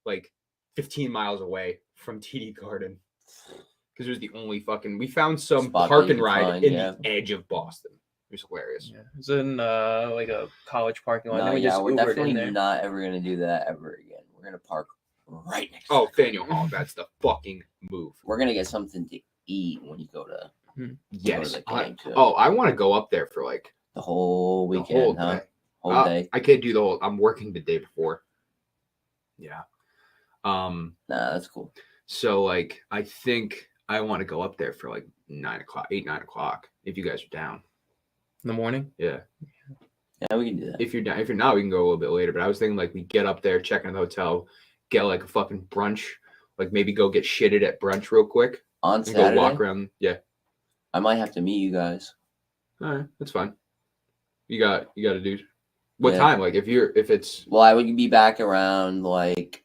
S1: like 15 miles away from TD Garden. Because it was the only fucking. We found some
S3: Spot
S1: park
S3: that
S1: and
S3: you could
S1: ride
S3: find,
S1: in
S3: yeah.
S1: the edge of Boston. It was hilarious.
S4: Yeah, it was in like a college parking lot.
S3: No,
S4: then we
S3: yeah,
S4: just
S3: we're
S4: Ubered
S3: definitely
S4: in there.
S3: not ever gonna do that ever again. We're gonna park right next.
S1: Oh,
S3: to the
S1: Faneuil Hall. That's the fucking move.
S3: We're gonna get something to eat when you go to
S1: Yes.
S3: the
S1: I,
S3: game, too.
S1: I want to go up there for like
S3: the whole
S1: the
S3: weekend,
S1: whole
S3: huh?
S1: day.
S3: Whole day.
S1: I can't do the whole. I'm working the day before. Yeah.
S3: Nah, that's cool.
S1: So like, I think I want to go up there for like 9 o'clock, 9 o'clock. If you guys are down.
S4: In the morning.
S1: Yeah.
S3: Yeah, we can do that.
S1: If you're down. If you're not, we can go a little bit later. But I was thinking like we get up there, check in the hotel, get like a fucking brunch. Like maybe go get shitted at brunch real quick
S3: On
S1: and
S3: Saturday,
S1: go walk around. Yeah.
S3: I might have to meet you guys.
S1: All right, that's fine. You got to do. What
S3: Yeah.
S1: time? Like if it's
S3: Well, I would be back around like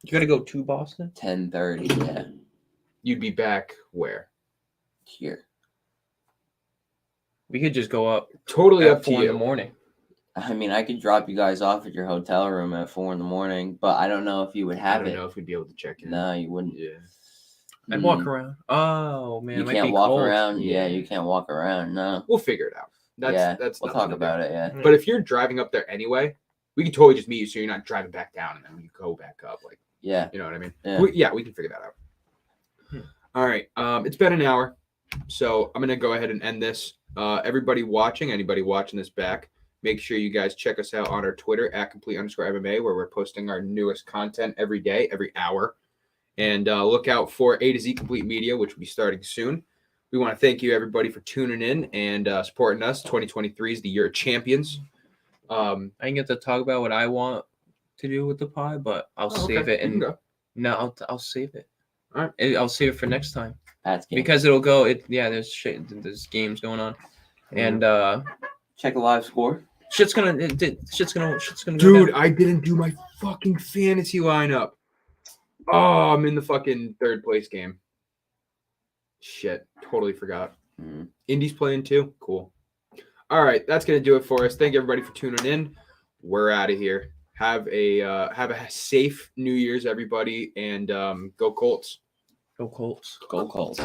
S4: You gotta go to Boston.
S3: 10:30. Yeah,
S1: you'd be back where?
S3: here.
S4: We could just go up
S1: Totally
S4: at
S1: up to
S4: 4 in the
S1: you.
S4: morning.
S3: I mean, I could drop you guys off at your hotel room at 4 in the morning, but I don't know if you would
S1: I
S3: have
S1: don't
S3: it.
S1: know if we'd be able to check in.
S3: No, you wouldn't.
S1: Yeah.
S4: I'd walk
S3: Mm.
S4: around. Oh man,
S3: You
S4: it might
S3: can't
S4: be
S3: walk
S4: cold.
S3: around. Yeah,
S1: Yeah.
S3: you can't walk around. No.
S1: We'll figure it out. That's
S3: We'll
S1: nothing
S3: talk
S1: to do.
S3: about it. Yeah.
S1: But if you're driving up there anyway, we could totally just meet you so you're not driving back down and then we go back up. Like,
S3: Yeah.
S1: you know what I mean?
S3: Yeah.
S1: We can figure that out.
S4: Hmm.
S1: All right. It's been an hour. So I'm gonna go ahead and end this. Everybody watching, anybody watching this back, make sure you guys check us out on our Twitter at complete_MMA, where we're posting our newest content every day, every hour. And look out for A to Z Complete Media, which will be starting soon. We want to thank you, everybody, for tuning in and supporting us. 2023 is the year of champions.
S4: I didn't get to talk about what I want to do with the pod, but I'll save it.
S1: You can
S4: And
S1: go.
S4: no, I'll save it.
S1: All right.
S4: I'll save it for next time
S3: Pat's game.
S4: because it'll go. There's shit. There's games going on, and
S3: Check the live score.
S4: shit's gonna go
S1: Dude,
S4: down.
S1: I didn't do my fucking fantasy lineup. Oh, I'm in the fucking third place game. Shit, totally forgot.
S3: Mhm.
S1: Indy's playing too. Cool. All right, that's gonna do it for us. Thank you everybody for tuning in. We're out of here. Have a safe New Year's, everybody, and go Colts.
S4: Go Colts.
S3: Go Colts.